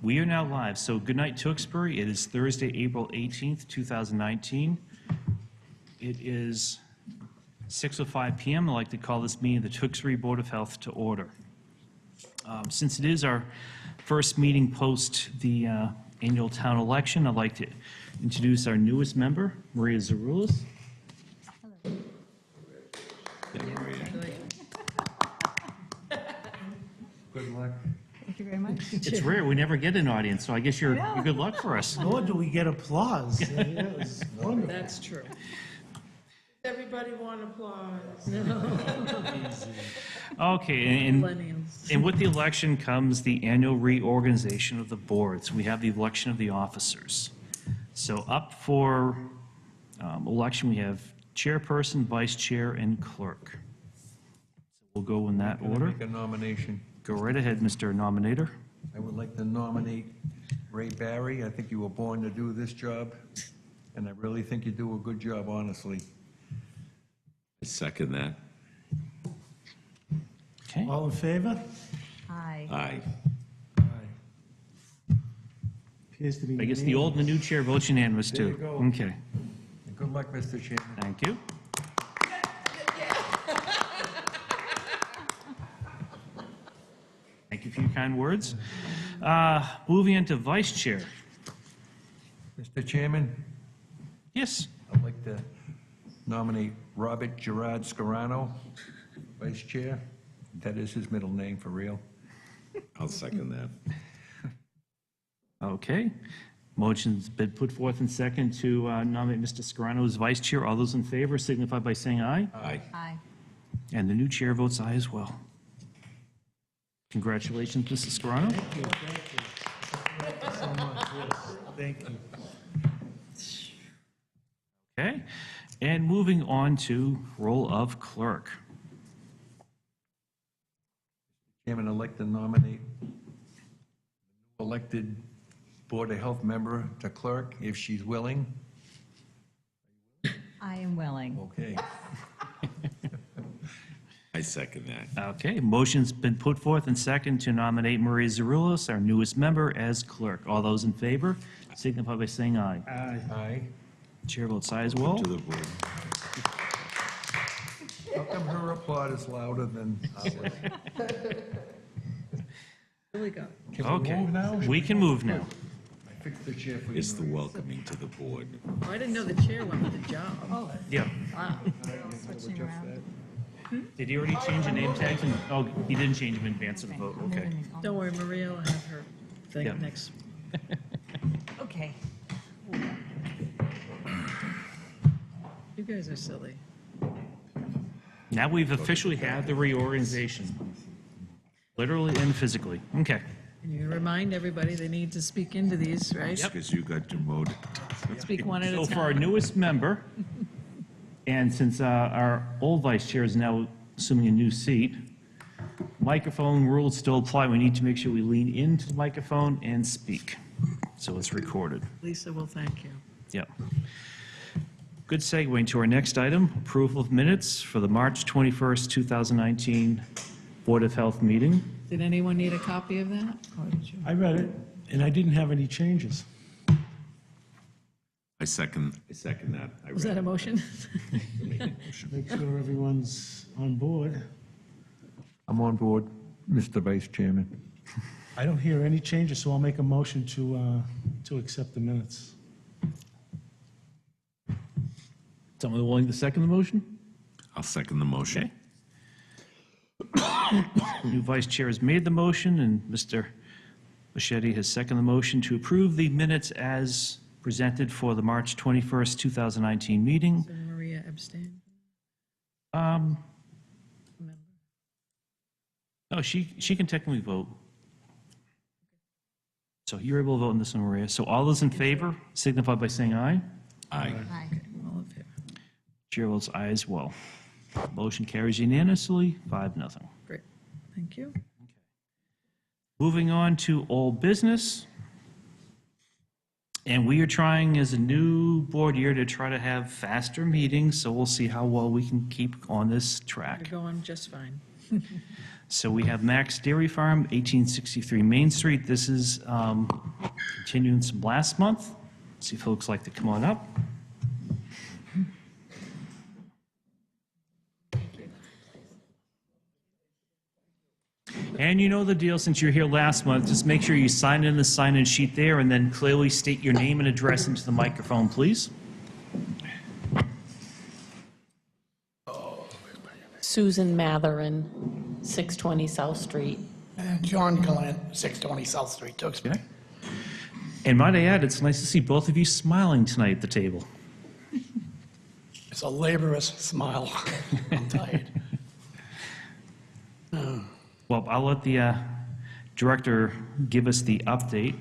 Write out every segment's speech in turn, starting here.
We are now live, so good night, Tewksbury. It is Thursday, April 18th, 2019. It is 6:05 PM. I'd like to call this meeting of the Tewksbury Board of Health to order. Since it is our first meeting post the annual town election, I'd like to introduce our newest member, Maria Zaroulis. Good luck. Thank you very much. It's rare, we never get an audience, so I guess you're good luck for us. Nor do we get applause. Yeah, it was wonderful. That's true. Everybody want applause. Okay, and Millennials. with the election comes the annual reorganization of the boards. We have the election of the officers. So up for election, we have chairperson, vice chair, and clerk. So we'll go in that Gonna order. make a nomination. Go right ahead, Mr. Nominator. I would like to nominate Ray Barry. I think you were born to do this job, and I really think you do a good job, honestly. I second that. Okay. All in favor? Hi. Aye. Appears to be. I guess the old and the new chair votes unanimous, There too. you go. Okay, And good luck, Mr. Chairman. thank you. Thank you for your kind words. Moving into vice chair. Mr. Chairman, Yes, I'd like to nominate Robert Gerard Scarano, Vice Chair. That is his middle name, for real. I'll second that. okay. Motion's been put forth and second to nominate Mr. Scarano as vice chair. All those in favor signify by saying aye. Aye. Hi. And the new chair votes aye as well. Congratulations, Mr. Scarano. Thank you so much, yes. Thank you. Okay, and moving on to role of clerk. Chairman, I'd like to nominate elected Board of Health member to clerk, if she's willing. I am willing. Okay. I second that. Okay, motion's been put forth and second to nominate Maria Zaroulis, our newest member, as clerk. All those in favor signify by saying aye. Aye. Chair votes aye as well. To the board. How come her applaud is louder than ours? Really go. Can we Okay, move now? we can move now. I fixed the chair for you. It's the welcoming to the board. Oh, I didn't know the chair went with the job. Oh, Yeah. wow. Switching around. Did he already change the name tags? Oh, he didn't change them in advance of the vote, okay. Don't worry, Maria will have her thing Yeah. next. Okay. You guys are silly. Now we've officially had the reorganization, literally and physically. Okay. And you remind everybody they need to speak into these, right? Because you got demoted. Speak one at So a for our time. newest member, and since our old vice chair is now assuming a new seat, microphone rules still apply. We need to make sure we lean into the microphone and speak, so it's recorded. Lisa will thank you. Yep. Good segue into our next item, approval of minutes for the March 21st, 2019 Board of Health meeting. Did anyone need a copy of that? Or did you? I read it, and I didn't have any changes. I second that. I Was read that a it. motion? Make a motion. Make sure everyone's on board. I'm on board, Mr. Vice Chairman. I don't hear any changes, so I'll make a motion to accept the minutes. Someone willing to second the motion? I'll second the motion. Okay. New vice chair has made the motion, and Mr. Bichetti has seconded the motion to approve the minutes as presented for the March 21st, 2019 meeting. So Maria abstained. Um, Remember. No, she can technically vote. So you're able to vote in this one, Maria. So all those in favor signify by saying aye. Aye. Hi. All in favor. Chair votes aye as well. Motion carries unanimously, 5-0. Great. Thank you. Moving on to old business. And we are trying as a new board year to try to have faster meetings, so we'll see how well we can keep on this track. You're going just fine. So we have Max Dairy Farm, 1863 Main Street. This is continuance from last month. See if folks like to come on up. And you know the deal, since you're here last month, just make sure you sign in the sign-in sheet there and then clearly state your name and address into the microphone, please. Susan Matherin, 620 South Street. And John Gallant, 620 South Street, Tewksbury. Okay. And might I add, it's nice to see both of you smiling tonight at the table. It's a laborious smile. I'm tired. Well, I'll let the director give us the update.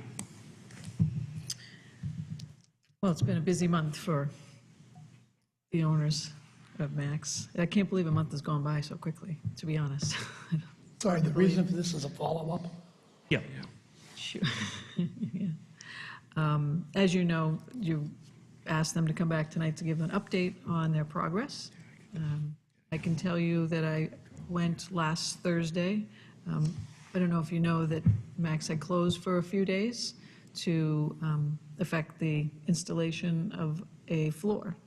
Well, it's been a busy month for the owners of Max. I can't believe a month has gone by so quickly, to be honest. Sorry, the reason for this is a follow-up. Yeah. Sure. Yeah. As you know, you asked them to come back tonight to give an update on their progress. I can tell you that I went last Thursday. I don't know if you know that Max had closed for a few days to affect the installation of a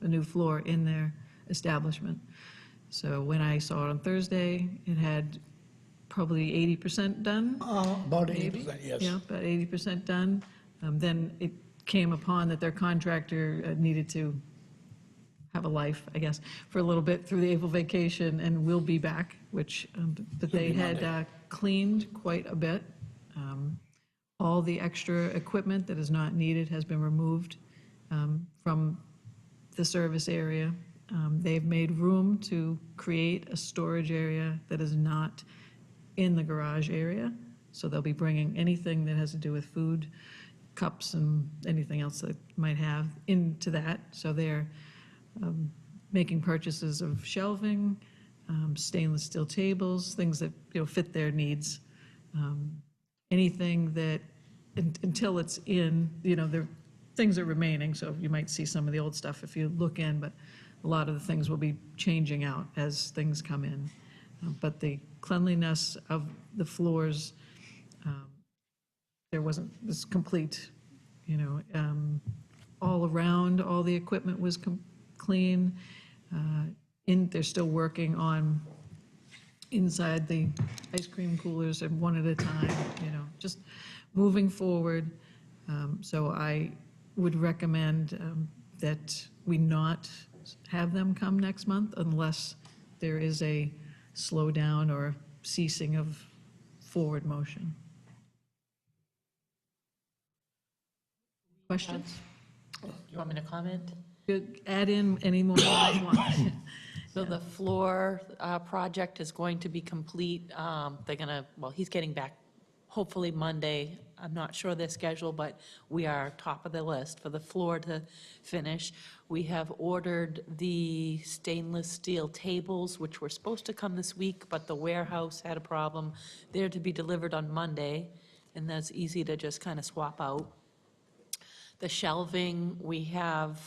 new floor in their establishment. So when I saw it on Thursday, it had probably 80% done. About Maybe. 80%, yes. Yeah, about 80% done. Then it came upon that their contractor needed to have a life, I guess, for a little bit through the April vacation and will be back, which, but they had cleaned quite a bit. All the extra equipment that is not needed has been removed from the service area. They've made room to create a storage area that is not in the garage area. So they'll be bringing anything that has to do with food, cups, and anything else that might have into that. So they're making purchases of shelving, stainless steel tables, things that, fit their needs. Anything that, until it's in, there things are remaining, so you might see some of the old stuff if you look in, but a lot of the things will be changing out as things come in. But the cleanliness of the floors, was complete, all around, all the equipment was clean. They're still working on inside the ice cream coolers and one at a time, just moving forward. So I would recommend that we not have them come next month unless there is a slowdown or ceasing of forward motion. Questions? You want me to comment? Add in any more than you want. So the floor project is going to be complete. He's getting back hopefully Monday. I'm not sure their schedule, but we are top of the list for the floor to finish. We have ordered the stainless steel tables, which were supposed to come this week, but the warehouse had a problem. They're to be delivered on Monday, and that's easy to just kind of swap out. The shelving, we have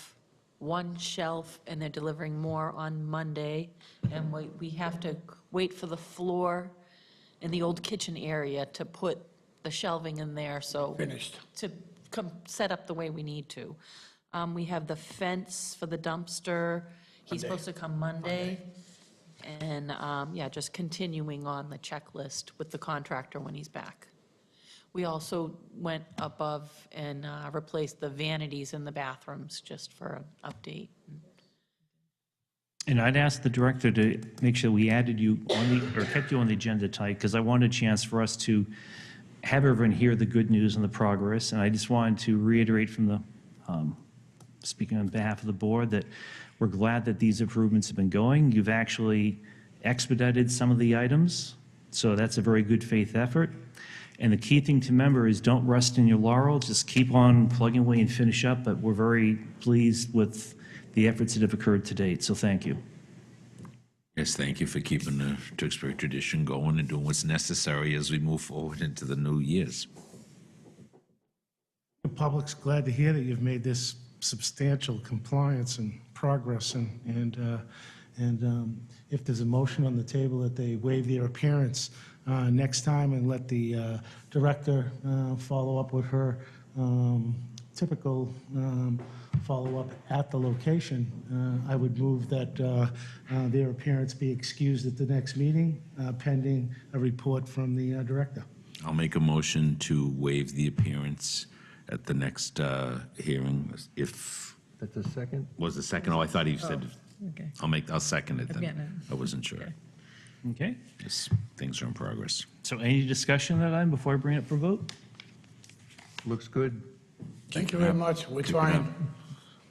one shelf, and they're delivering more on Monday, and we have to wait for the floor in the old kitchen area to put the shelving in there, so. Finished. To come set up the way we need to. We have the fence for the dumpster. He's supposed to come Monday. And, just continuing on the checklist with the contractor when he's back. We also went above and replaced the vanities in the bathrooms, just for an update. And I'd ask the director to make sure we added you or kept you on the agenda tonight, because I wanted a chance for us to have everyone hear the good news and the progress. And I just wanted to reiterate from the, speaking on behalf of the board, that we're glad that these improvements have been going. You've actually expedited some of the items, so that's a very good faith effort. And the key thing to remember is don't rest in your laurels, just keep on plugging away and finish up, but we're very pleased with the efforts that have occurred to date, so thank you. Yes, thank you for keeping the Tewksbury tradition going and doing what's necessary as we move forward into the new years. The public's glad to hear that you've made this substantial compliance and progress, and And if there's a motion on the table that they waive their appearance next time and let the director follow up with her typical follow-up at the location, I would move that their appearance be excused at the next meeting pending a report from the director. I'll make a motion to waive the appearance at the next hearing, if, That's a second? was the second, oh, I thought he said, Okay. I'll second it I'm getting then. it. I wasn't sure. Okay. Okay, Just things are in progress. so any discussion on that item before I bring it up for vote? Looks good. Thank you very much. We're trying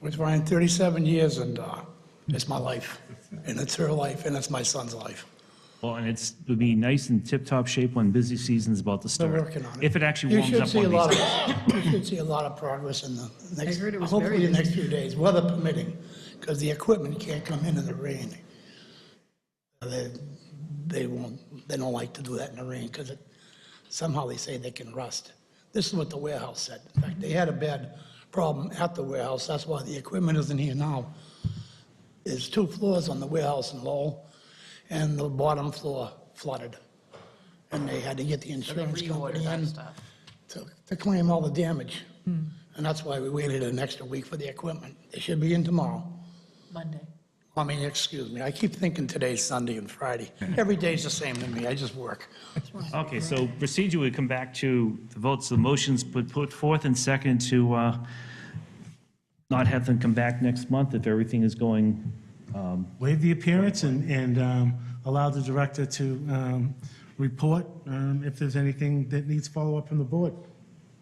37 years, and it's my life, and it's her life, and it's my son's life. Well, and it would be nice and tip-top shape when busy season's about to start. We're working on it. If it actually You warms should up see a one lot of these. of, you should see a lot of progress in the next, heard it was hopefully very the next few days, weather permitting, because the equipment can't come in the rain. They don't like to do that in the rain, because somehow they say they can rust. This is what the warehouse said. In fact, they had a bad problem at the warehouse, that's why the equipment isn't here now. There's 2 floors on the warehouse in Lowell, and the bottom floor flooded. And they had to get the insurance company in to claim all the damage. And that's why we waited an extra week for the equipment. They should be in tomorrow. Monday. I mean, excuse me, I keep thinking today's Sunday and Friday. Every day's the same to me, I just work. Okay, so procedure would come back to the votes, the motions put forth and second to not have them come back next month if everything is going, Waive the appearance and allow the director to report if there's anything that needs follow-up from the board.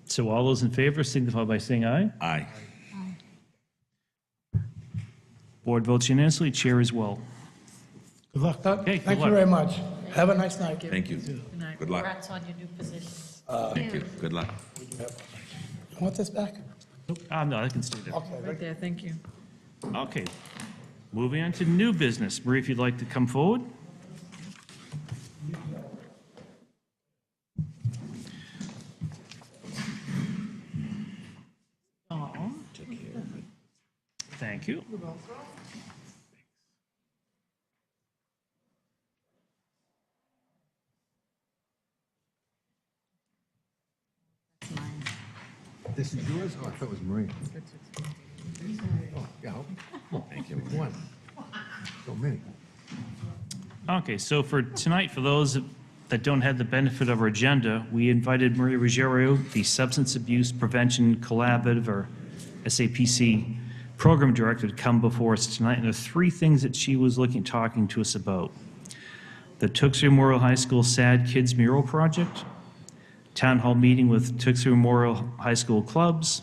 so all those in favor signify by saying aye. Aye. Board votes unanimously, chair as well. Good luck. Okay, good Thank you luck. very much. Have a nice night. Thank you. Good night. Good luck. Congrats on your new position. Thank you. Good luck. You want this back? No, I can stay there. Okay. Right there, thank you. Okay, moving on to new business. Marie, if you'd like to come forward. Aw. Thank you. This is yours? Oh, I thought it was Marie. Oh, yeah. Thank you. One. So many. Okay, so for tonight, for those that don't have the benefit of our agenda, we invited Maria Ruggiero, the Substance Abuse Prevention Collaborative, or SAPC, Program Director, to come before us tonight. And there are 3 things that she was talking to us about. The Tewksbury Memorial High School SAD Kids Mural Project, Town Hall meeting with Tewksbury Memorial High School clubs,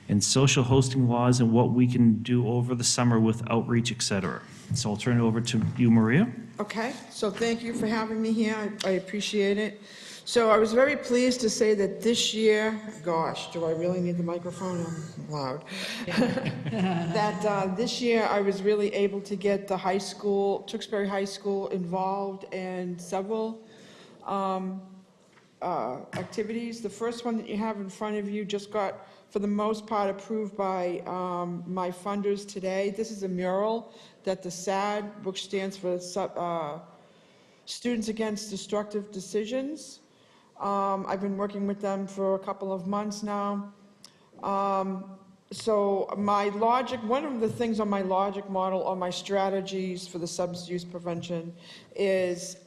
and social hosting laws and what we can do over the summer with outreach, et cetera. So I'll turn it over to you, Maria. Okay, so thank you for having me here. I appreciate it. So I was very pleased to say that this year, gosh, do I really need the microphone? I'm loud. That this year I was really able to get the high school, Tewksbury High School, involved in several activities. The first one that you have in front of you just got, for the most part, approved by my funders today. This is a mural that the SAD, which stands for Students Against Destructive Decisions. I've been working with them for a couple of months now. So my logic, one of the things on my logic model or my strategies for the substance use prevention is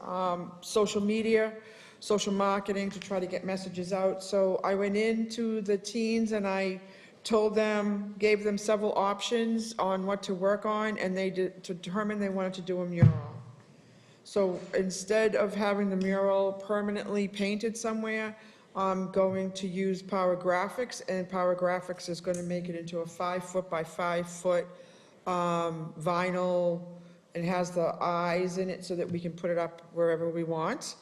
social media, social marketing to try to get messages out. So I went into the teens and I told them, gave them several options on what to work on, and they determined they wanted to do a mural. So instead of having the mural permanently painted somewhere, I'm going to use Power Graphics, and Power Graphics is going to make it into a 5-foot by 5-foot vinyl. It has the eyes in it so that we can put it up wherever we want.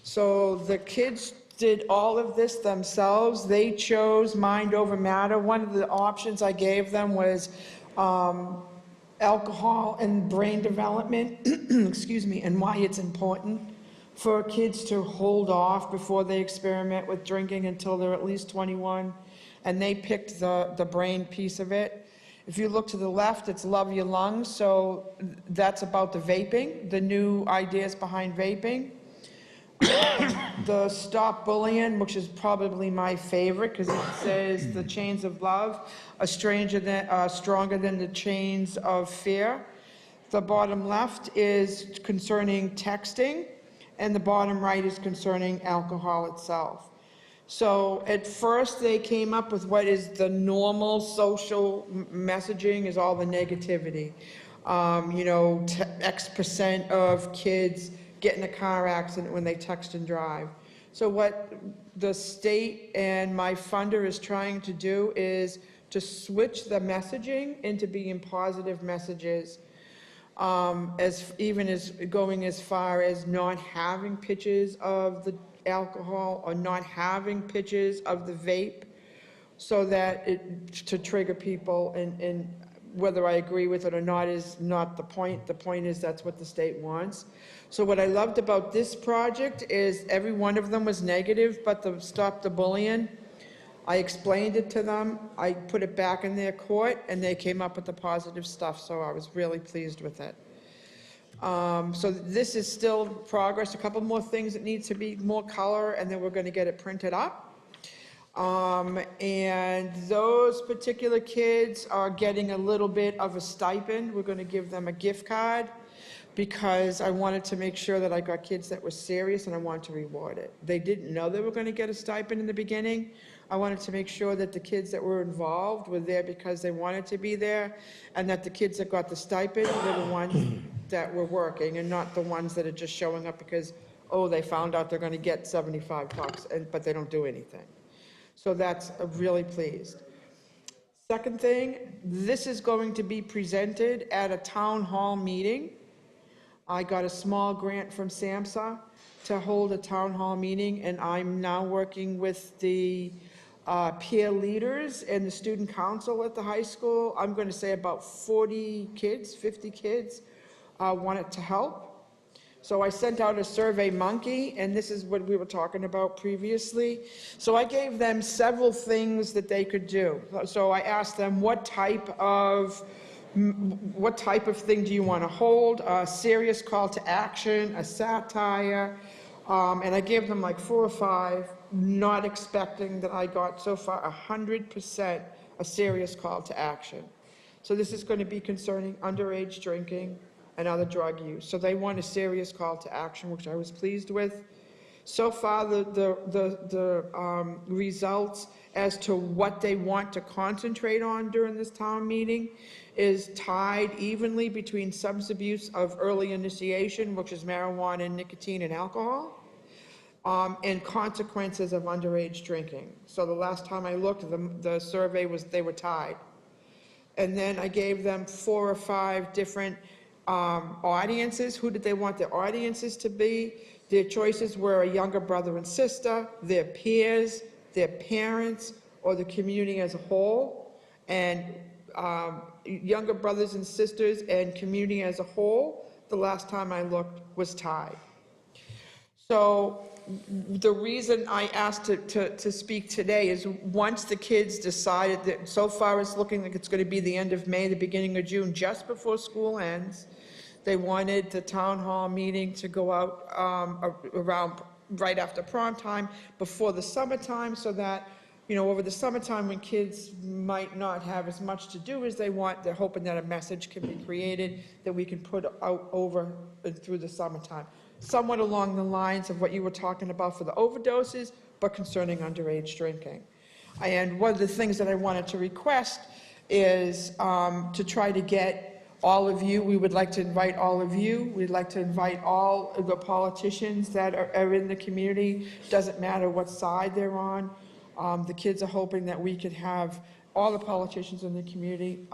So the kids did all of this themselves. They chose mind over matter. One of the options I gave them was alcohol and brain development, excuse me, and why it's important for kids to hold off before they experiment with drinking until they're at least 21. And they picked the brain piece of it. If you look to the left, it's Love Your Lungs, so that's about the vaping, the new ideas behind vaping. The Stop Bullying, which is probably my favorite, because it says the chains of love are stronger than the chains of fear. The bottom left is concerning texting, and the bottom right is concerning alcohol itself. So at first, they came up with what is the normal social messaging is all the negativity. You know, X% of kids get in a car accident when they text and drive. So what the state and my funder is trying to do is to switch the messaging into being positive messages, even as going as far as not having pictures of the alcohol or not having pictures of the vape, so that to trigger people, and whether I agree with it or not is not the point. The point is that's what the state wants. So what I loved about this project is every one of them was negative, but the Stop the Bullying, I explained it to them, I put it back in their court, and they came up with the positive stuff, so I was really pleased with it. So this is still progress, a couple more things that need to be more color, and then we're gonna get it printed up. And those particular kids are getting a little bit of a stipend. We're gonna give them a gift card, because I wanted to make sure that I got kids that were serious, and I wanted to reward it. They didn't know they were gonna get a stipend in the beginning. I wanted to make sure that the kids that were involved were there because they wanted to be there, and that the kids that got the stipend were the ones that were working, and not the ones that are just showing up because, oh, they found out they're gonna get $75, but they don't do anything. So that's really pleased. Second thing, this is going to be presented at a town hall meeting. I got a small grant from SAMHSA to hold a town hall meeting, and I'm now working with the peer leaders and the student council at the high school. I'm going to say about 40 kids, 50 kids wanted to help. So I sent out a Survey Monkey, and this is what we were talking about previously. So I gave them several things that they could do. So I asked them, what type of thing do you want to hold? A serious call to action, a satire, and I gave them like 4 or 5, not expecting that I got so far 100% a serious call to action. So this is going to be concerning underage drinking and other drug use. So they want a serious call to action, which I was pleased with. So far, the results as to what they want to concentrate on during this town meeting is tied evenly between substance abuse of early initiation, which is marijuana, nicotine, and alcohol, and consequences of underage drinking. So the last time I looked, the survey was, they were tied. And then I gave them 4 or 5 different audiences. Who did they want their audiences to be? Their choices were a younger brother and sister, their peers, their parents, or the community as a whole. And younger brothers and sisters and community as a whole, the last time I looked, was tied. So the reason I asked to speak today is once the kids decided that, so far it's looking like it's going to be the end of May, the beginning of June, just before school ends, they wanted the town hall meeting to go out around right after prom time, before the summertime, so that, you know, over the summertime when kids might not have as much to do as they want, they're hoping that a message can be created that we can put out over and through the summertime. Somewhat along the lines of what you were talking about for the overdoses, but concerning underage drinking. And one of the things that I wanted to request is to try to get all of you, we would like to invite all of you, we'd like to invite all of the politicians that are in the community, doesn't matter what side they're on. The kids are hoping that we could have all the politicians in the community,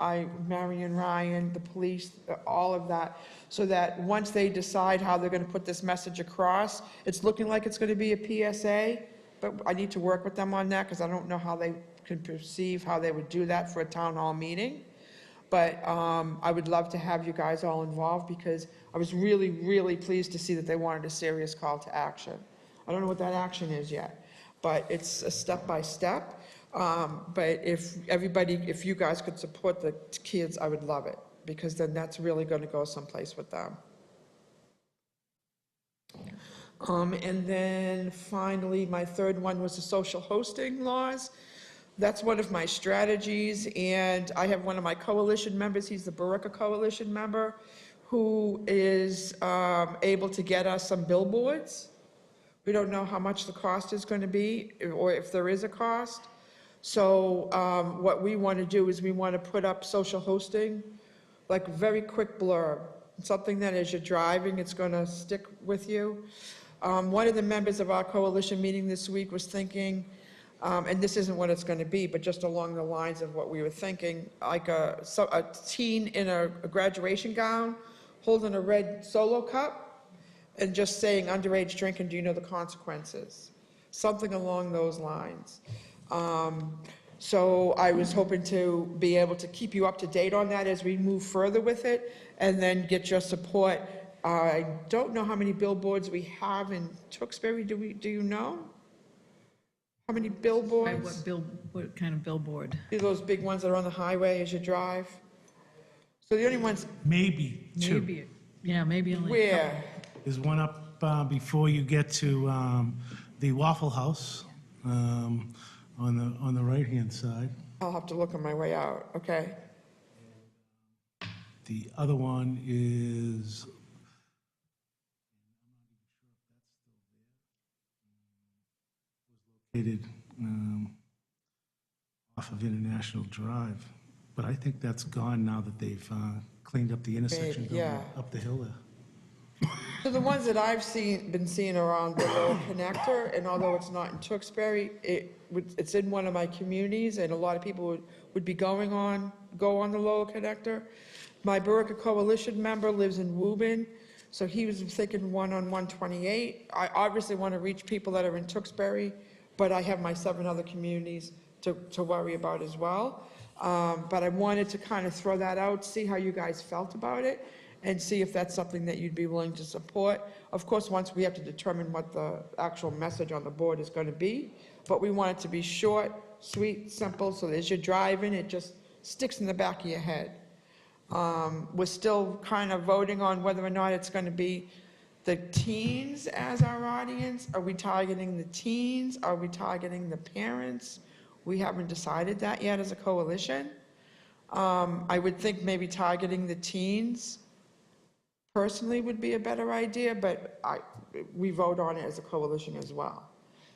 Marion Ryan, the police, all of that, so that once they decide how they're going to put this message across, it's looking like it's going to be a PSA, but I need to work with them on that because I don't know how they could perceive how they would do that for a town hall meeting. But I would love to have you guys all involved because I was really, really pleased to see that they wanted a serious call to action. I don't know what that action is yet, but it's a step by step. But if you guys could support the kids, I would love it, because then that's really going to go someplace with them. And then finally, my third one was the social hosting laws. That's one of my strategies, and I have one of my coalition members, he's the Barica Coalition member, who is able to get us some billboards. We don't know how much the cost is going to be, or if there is a cost. So what we want to do is we want to put up social hosting, like a very quick blurb, something that as you're driving, it's going to stick with you. One of the members of our coalition meeting this week was thinking, and this isn't what it's going to be, but just along the lines of what we were thinking, like a teen in a graduation gown holding a red Solo cup and just saying, underage drinking, do you know the consequences? Something along those lines. So I was hoping to be able to keep you up to date on that as we move further with it, and then get your support. I don't know how many billboards we have in Tewksbury. Do you know? How many billboards? What kind of billboard? Those big ones that are on the highway as you drive? So the only ones, Maybe two. Maybe, yeah, maybe only. where? There's one up before you get to the Waffle House on the right-hand side. I'll have to look on my way out, okay? The other one is located off of International Drive, but I think that's gone now that they've cleaned up the intersection Maybe, going yeah. up the hill there. So the ones that I've been seeing around the Lowell Connector, and although it's not in Tewksbury, it's in one of my communities, and a lot of people would go on the Lowell Connector. My Barica Coalition member lives in Woburn, so he was thinking one on 128. I obviously want to reach people that are in Tewksbury, but I have my 7 other communities to worry about as well. But I wanted to kind of throw that out, see how you guys felt about it, and see if that's something that you'd be willing to support. Of course, once we have to determine what the actual message on the board is going to be, but we want it to be short, sweet, simple, so that as you're driving, it just sticks in the back of your head. We're still kind of voting on whether or not it's going to be the teens as our audience. Are we targeting the teens? Are we targeting the parents? We haven't decided that yet as a coalition. I would think maybe targeting the teens personally would be a better idea, but we vote on it as a coalition as well.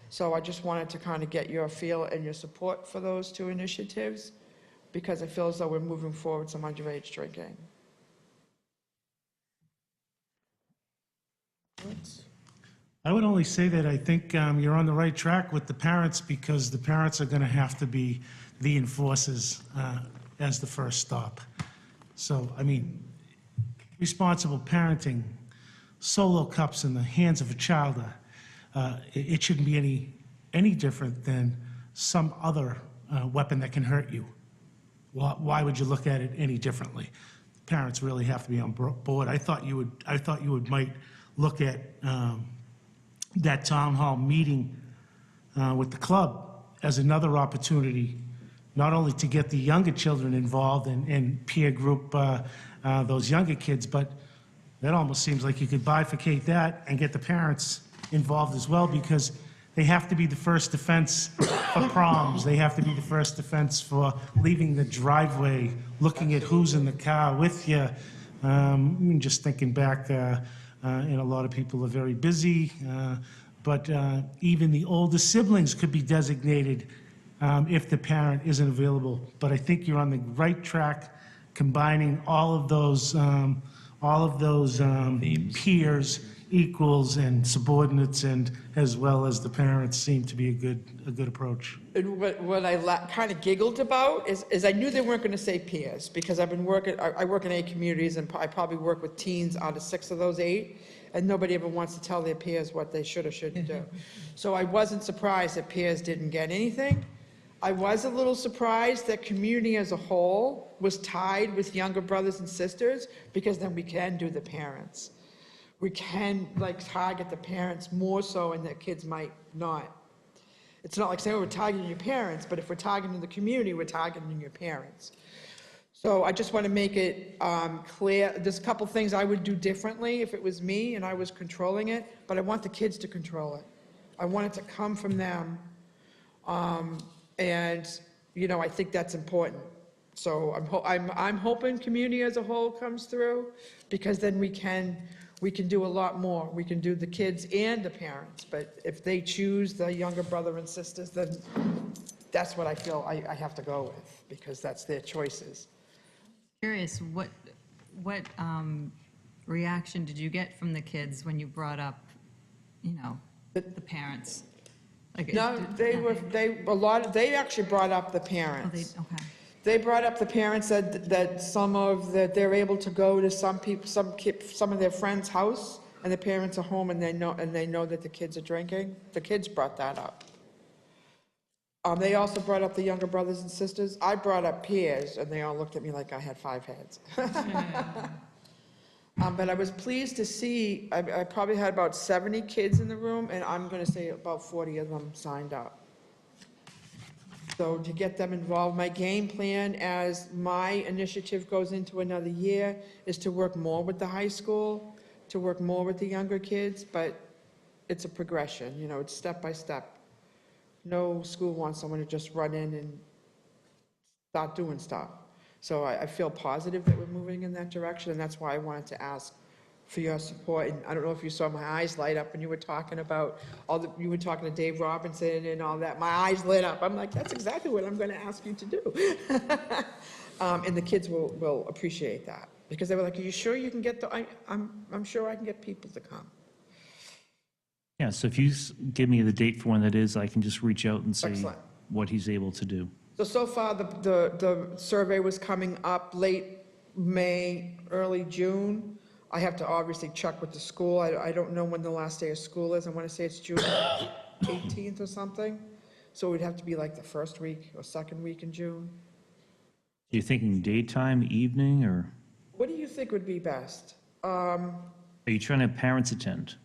So I just wanted to kind of get your feel and your support for those 2 initiatives, because I feel as though we're moving forward some underage drinking. I would only say that I think you're on the right track with the parents, because the parents are going to have to be the enforcers as the first stop. So, I mean, responsible parenting, Solo cups in the hands of a child, it shouldn't be any different than some other weapon that can hurt you. Why would you look at it any differently? Parents really have to be on board. I thought you might look at that town hall meeting with the club as another opportunity, not only to get the younger children involved and peer group those younger kids, but that almost seems like you could bifurcate that and get the parents involved as well, because they have to be the first defense for proms. They have to be the first defense for leaving the driveway, looking at who's in the car with you. Just thinking back, and a lot of people are very busy, but even the older siblings could be designated if the parent isn't available. But I think you're on the right track, combining all of those peers, equals, and subordinates, and as well as the parents seem to be a good approach. And what I kind of giggled about is I knew they weren't going to say peers, because I work in 8 communities, and I probably work with teens out of 6 of those 8, and nobody ever wants to tell their peers what they should or shouldn't do. So I wasn't surprised that peers didn't get anything. I was a little surprised that community as a whole was tied with younger brothers and sisters, because then we can do the parents. We can target the parents more so, and the kids might not. It's not like saying, oh, we're targeting your parents, but if we're targeting the community, we're targeting your parents. So I just want to make it clear, there's a couple things I would do differently if it was me and I was controlling it, but I want the kids to control it. I want it to come from them. And, you know, I think that's important. So I'm hoping community as a whole comes through, because then we can do a lot more. We can do the kids and the parents, but if they choose the younger brother and sisters, then that's what I feel I have to go with, because that's their choices. Curious, what reaction did you get from the kids when you brought up, you know, the parents? Like, No, they actually brought up the Oh, parents. okay. They brought up the parents, that that they're able to go to some of their friends' house, and the parents are home, and they know that the kids are drinking. The kids brought that up. They also brought up the younger brothers and sisters. I brought up peers, and they all looked at me like I had 5 heads. But I was pleased to see, I probably had about 70 kids in the room, and I'm gonna say about 40 of them signed up. So to get them involved, my game plan as my initiative goes into another year is to work more with the high school, to work more with the younger kids, but it's a progression, you know, it's step by step. No school wants someone to just run in and start doing stuff. So I feel positive that we're moving in that direction, and that's why I wanted to ask for your support. And I don't know if you saw my eyes light up when you were talking about you were talking to Dave Robinson and all that. My eyes lit up. I'm like, that's exactly what I'm going to ask you to do. And the kids will appreciate that, because they were like, are you sure you can get I'm sure I can get people to come. Yeah, so if you give me the date for when that is, I can just reach out and see Excellent. what he's able to do. So far, the survey was coming up late May, early June. I have to obviously check with the school. I don't know when the last day of school is. I want to say it's June 18th or something. So it would have to be like the first week or second week in June. You're thinking daytime, evening, or What do you think would be best? are you trying to have parents attend?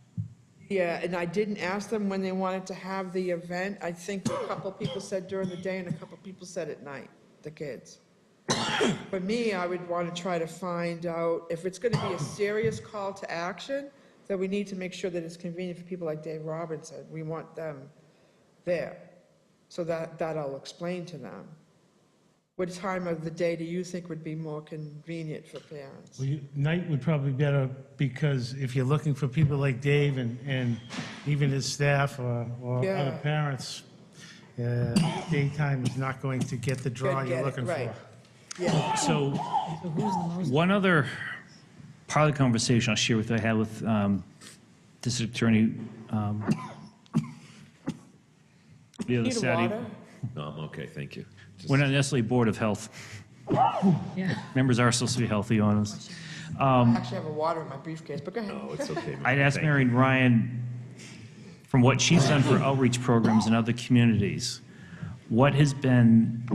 Yeah, and I didn't ask them when they wanted to have the event. I think a couple people said during the day and a couple people said at night, the kids. For me, I would want to try to find out if it's going to be a serious call to action, that we need to make sure that it's convenient for people like Dave Robinson. We want them there. So that I'll explain to them. What time of the day do you think would be more convenient for parents? Well, night would probably be better, because if you're looking for people like Dave and even his staff or Yeah. other parents, daytime is not going to get the draw Get you're it, looking right. for. Yeah, So one other part of the conversation I'll share with, I had with District Attorney the other need Saturday. water? No, I'm okay, thank you. Just- We're not necessarily Board of Health. Yeah. Members are supposed to be healthy on us. I actually have a water in my briefcase, but go ahead. No, it's okay. man. I'd ask Thank you. Mary and Ryan, from what she's done for outreach programs in other communities, what has been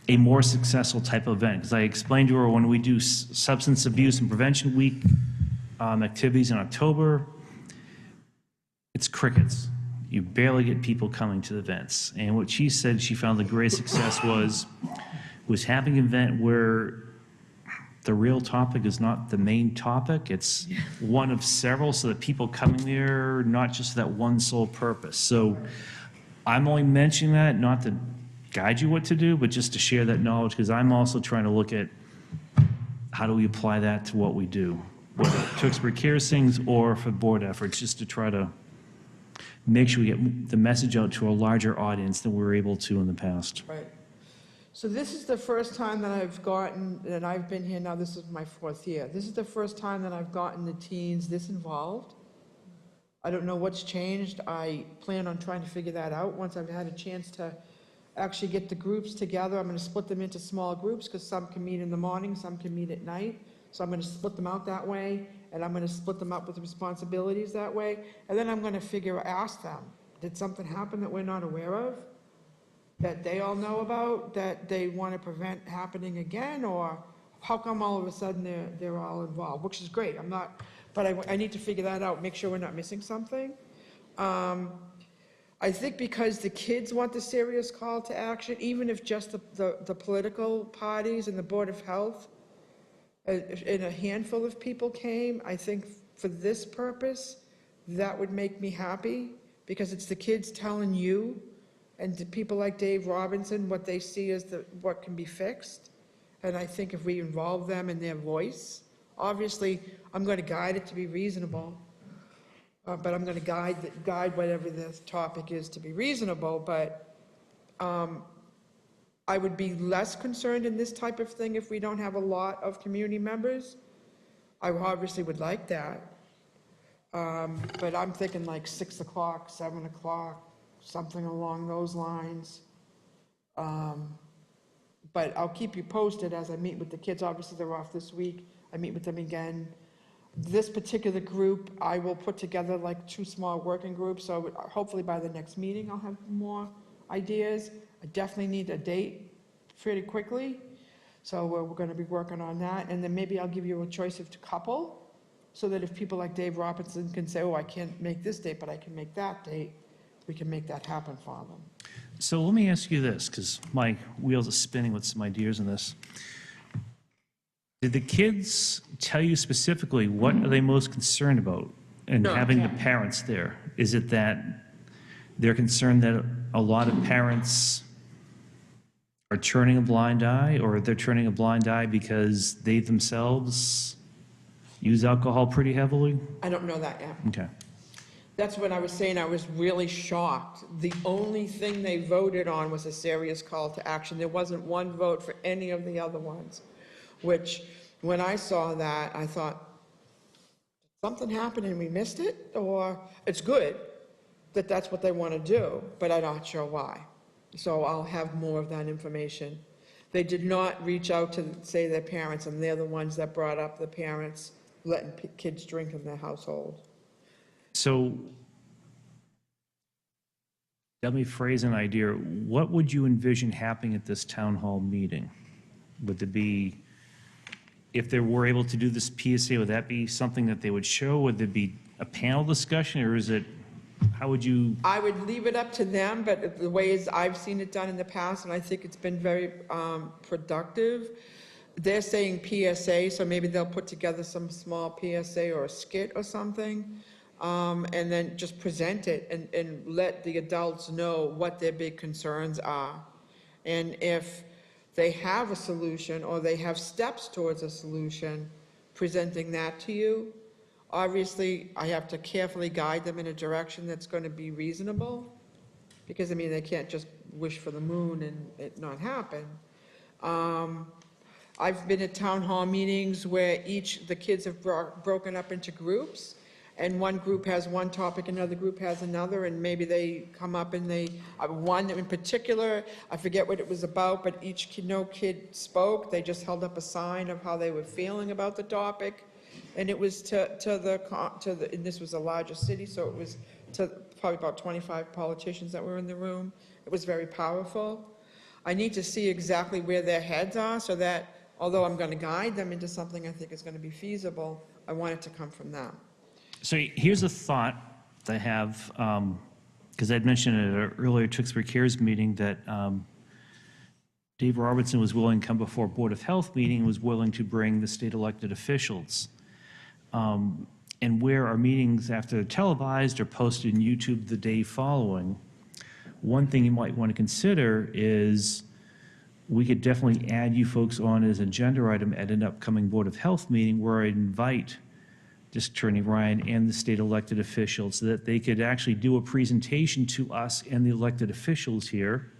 a more successful type of event? Because I explained to her when we do Substance Abuse and Prevention Week activities in October, it's crickets. You barely get people coming to the events. And what she said she found the greatest success was having an event where the real topic is not the main topic, it's one of several, so that people coming there, not just that one sole purpose. So I'm only mentioning that, not to guide you what to do, but just to share that knowledge, because I'm also trying to look at how do we apply that to what we do, whether Tewksbury Cares things or for board efforts, just to try to make sure we get the message out to a larger audience than we were able to in the past. Right. So this is the first time that I've gotten, and I've been here now, this is my 4th year. This is the first time that I've gotten the teens this involved. I don't know what's changed. I plan on trying to figure that out once I've had a chance to actually get the groups together. I'm going to split them into small groups, because some can meet in the morning, some can meet at night. So I'm going to split them out that way, and I'm going to split them up with responsibilities that way. And then I'm going to ask them, did something happen that we're not aware of, that they all know about, that they want to prevent happening again? Or how come all of a sudden they're all involved, which is great. But I need to figure that out, make sure we're not missing something. I think because the kids want the serious call to action, even if just the political parties and the Board of Health, and a handful of people came, I think for this purpose, that would make me happy, because it's the kids telling you and to people like Dave Robinson what they see as what can be fixed. And I think if we involve them in their voice, obviously, I'm going to guide it to be reasonable, but I'm going to guide whatever the topic is to be reasonable, but I would be less concerned in this type of thing if we don't have a lot of community members. I obviously would like that, but I'm thinking like 6 o'clock, 7 o'clock, something along those lines. But I'll keep you posted as I meet with the kids. Obviously, they're off this week. I meet with them again. This particular group, I will put together like 2 small working groups, so hopefully by the next meeting, I'll have more ideas. I definitely need a date pretty quickly, so we're going to be working on that. And then maybe I'll give you a choice of couple, so that if people like Dave Robinson can say, oh, I can't make this date, but I can make that date, we can make that happen for them. So let me ask you this, because my wheels are spinning with some ideas in this. Did the kids tell you specifically what are they most concerned about in No, having the yeah. parents there? Is it that they're concerned that a lot of parents are turning a blind eye, or they're turning a blind eye because they themselves use alcohol pretty heavily? I don't know that yet. Okay. That's what I was saying, I was really shocked. The only thing they voted on was a serious call to action. There wasn't one vote for any of the other ones, which, when I saw that, I thought, something happened and we missed it? Or, it's good that that's what they want to do, but I'm not sure why. So I'll have more of that information. They did not reach out to, say, their parents, and they're the ones that brought up the parents letting kids drink in their household. So let me phrase an idea. What would you envision happening at this town hall meeting? Would it be, if they were able to do this PSA, would that be something that they would show? Would there be a panel discussion, or is it, how would you? I would leave it up to them, but the ways I've seen it done in the past, and I think it's been very productive, they're saying PSA, so maybe they'll put together some small PSA or a skit or something, and then just present it and let the adults know what their big concerns are. And if they have a solution, or they have steps towards a solution, presenting that to you. Obviously, I have to carefully guide them in a direction that's going to be reasonable, because, I mean, they can't just wish for the moon and it not happen. I've been at town hall meetings where the kids have broken up into groups, and one group has one topic, another group has another, and maybe they come up and one in particular, I forget what it was about, but no kid spoke. They just held up a sign of how they were feeling about the topic. And it was and this was a larger city, so it was to probably about 25 politicians that were in the room. It was very powerful. I need to see exactly where their heads are, so that although I'm going to guide them into something I think is going to be feasible, I want it to come from them. So here's a thought I have, because I'd mentioned at an earlier Tewksbury Cares meeting that Dave Robertson was willing to come before Board of Health meeting, was willing to bring the state elected officials. And where our meetings, after they're televised, are posted on YouTube the day following, one thing you might want to consider is we could definitely add you folks on as an agenda item at an upcoming Board of Health meeting, where I'd invite District Attorney Ryan and the state elected officials, so that they could actually do a presentation to us and the elected officials here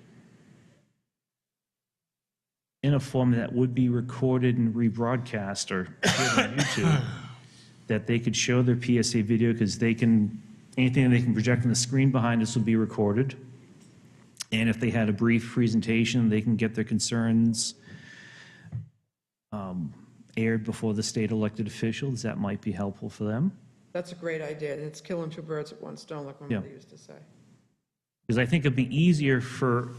in a form that would be recorded and rebroadcast or put on YouTube, that they could show their PSA video, because anything they can project on the screen behind us will be recorded. And if they had a brief presentation, they can get their concerns aired before the state elected officials. That might be helpful for them. That's a great idea. It's killing 2 birds with 1 stone, like my Yeah. mother used to say. Because I think it'd be easier for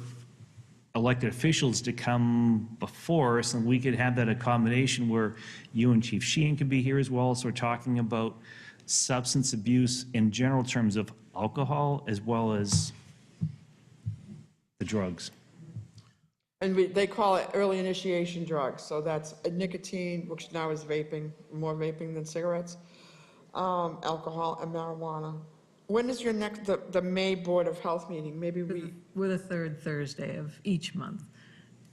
elected officials to come before us, and we could have that accommodation where you and Chief Sheehan could be here as well. So we're talking about substance abuse in general terms of alcohol, as well as the drugs. And they call it early initiation drugs, so that's nicotine, which now is vaping, more vaping than cigarettes, alcohol and marijuana. When is your next, the May Board of Health meeting? Maybe We're the third Thursday of each month.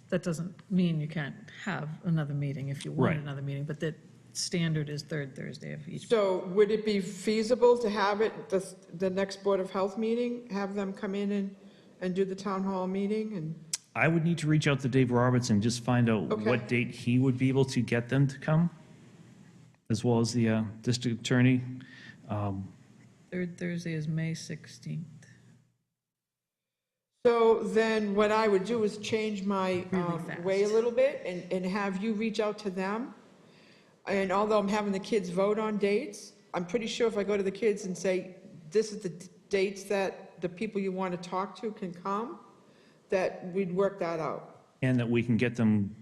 That doesn't mean you can't have another meeting if you want Right. another meeting, but the standard is third Thursday of each. So would it be feasible to have it, the next Board of Health meeting, have them come in and do the town hall meeting and? I would need to reach out to Dave Roberts and just find out Okay. what date he would be able to get them to come, as well as the district attorney. Third Thursday is May 16th. So then what I would do is change my Really fast. way a little bit and have you reach out to them. And although I'm having the kids vote on dates, I'm pretty sure if I go to the kids and say, this is the dates that the people you want to talk to can come, that we'd work that out. And that we can get them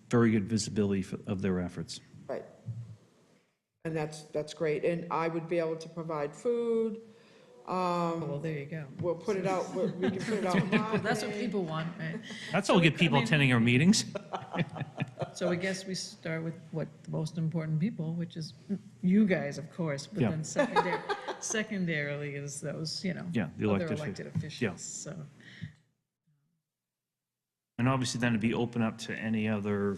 very good visibility of their efforts. Right. And that's great. And I would be able to provide food. Well, there you go. We'll put it out, we can put it out. Well, that's what people want, right? That's all get people attending our meetings. So I guess we start with what, the most important people, which is you guys, of course, but Yeah. then secondarily is those, Yeah, the other elected elected yeah. officials, so. And obviously then it'd be open up to any other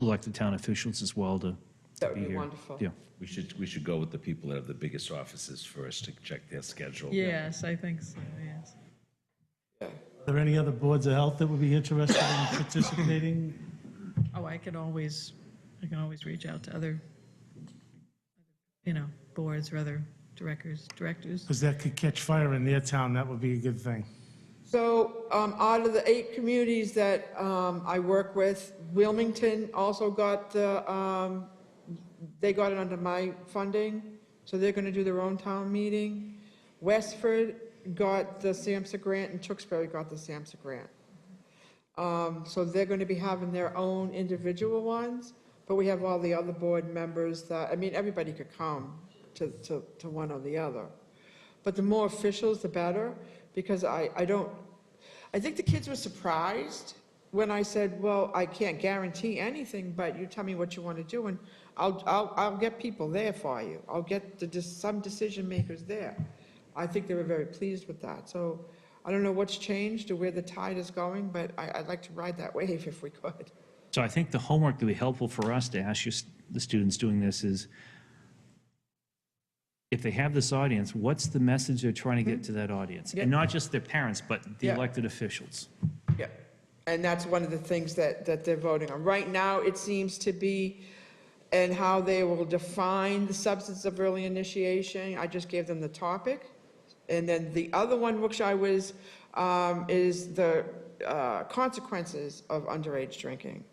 elected town officials as well to That be would be here. wonderful. Yeah. We should go with the people that have the biggest offices first to check their schedule. Yes, I think so, yes. Are there any other boards of health that would be interested in participating? Oh, I can always reach out to other, boards or other directors. Because that could catch fire in their town, that would be a good thing. So out of the 8 communities that I work with, Wilmington also got they got it under my funding, so they're going to do their own town meeting. Westford got the SAMHSA grant, and Tewksbury got the SAMHSA grant. So they're going to be having their own individual ones, but we have all the other board members that, everybody could come to one or the other. But the more officials, the better, because I think the kids were surprised when I said, well, I can't guarantee anything, but you tell me what you want to do, and I'll get people there for you. I'll get some decision makers there. I think they were very pleased with that. So I don't know what's changed or where the tide is going, but I'd like to ride that wave if we could. So I think the homework that would be helpful for us to ask the students doing this is, if they have this audience, what's the message they're trying to get to that audience? Yeah. And not just their parents, but the Yeah. elected officials. Yeah, and that's one of the things that they're voting on. Right now, it seems to be, and how they will define the substance of early initiation. I just gave them the topic. And then the other one, which I was, is the consequences of underage drinking.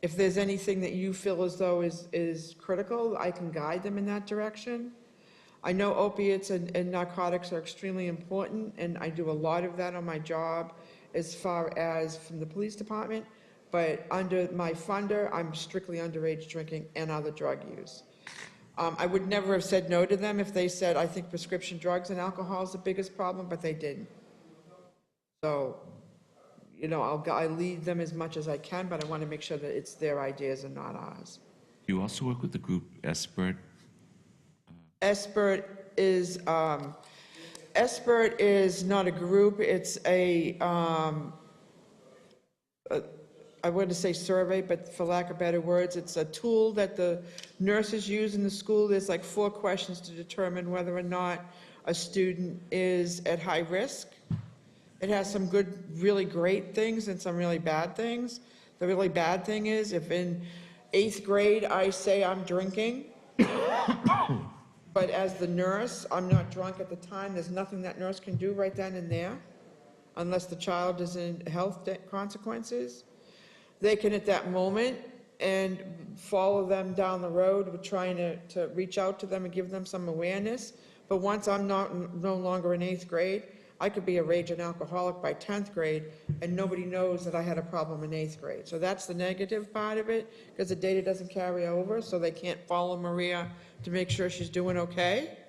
If there's anything that you feel as though is critical, I can guide them in that direction. I know opiates and narcotics are extremely important, and I do a lot of that on my job as far as from the police department, but under my funder, I'm strictly underage drinking and other drug use. I would never have said no to them if they said, I think prescription drugs and alcohol is the biggest problem, but they didn't. So, I lead them as much as I can, but I want to make sure that it's their ideas and not ours. You also work with the group SBIRT? SBIRT is not a group, it's I want to say survey, but for lack of better words, it's a tool that the nurses use in the school. There's like 4 questions to determine whether or not a student is at high risk. It has some good, really great things and some really bad things. The really bad thing is if in 8th grade I say I'm drinking, but as the nurse, I'm not drunk at the time, there's nothing that nurse can do right then and there, unless the child is in health consequences. They can, at that moment, and follow them down the road with trying to reach out to them and give them some awareness. But once I'm no longer in 8th grade, I could be a raging alcoholic by 10th grade, and nobody knows that I had a problem in 8th grade. So that's the negative part of it, because the data doesn't carry over, so they can't follow Maria to make sure she's doing okay.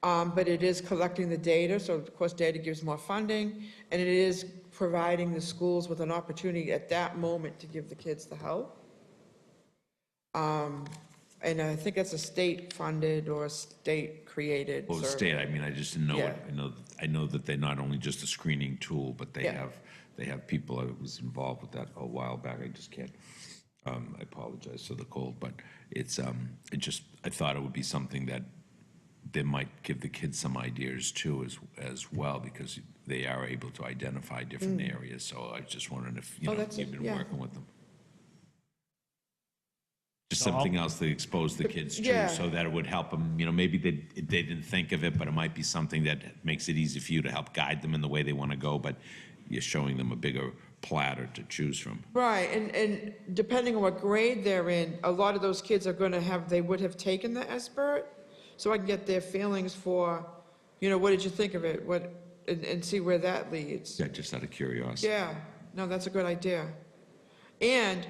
but it is collecting the data, so of course, data gives more funding, and it is providing the schools with an opportunity at that moment to give the kids the help. And I think that's a state-funded or state-created Well, service. state, I mean, I just didn't know, Yeah. I know that they're not only just a screening tool, but they Yeah. have people, I was involved with that a while back, I just can't, I apologize for the cold, but it's, I thought it would be something that they might give the kids some ideas too, as well, because they are able to identify different areas, so I just wondering if, Oh, that's- you've been yeah. working with them. Just So I'll- something else to expose the kids to, Yeah. so that it would help them, maybe they didn't think of it, but it might be something that makes it easy for you to help guide them in the way they want to go, but you're showing them a bigger platter to choose from. Right, and depending on what grade they're in, a lot of those kids are gonna have, they would have taken the SBIRT, so I can get their feelings for, what did you think of it, and see where that leads. Yeah, just out of curiosity. Yeah, no, that's a good idea. And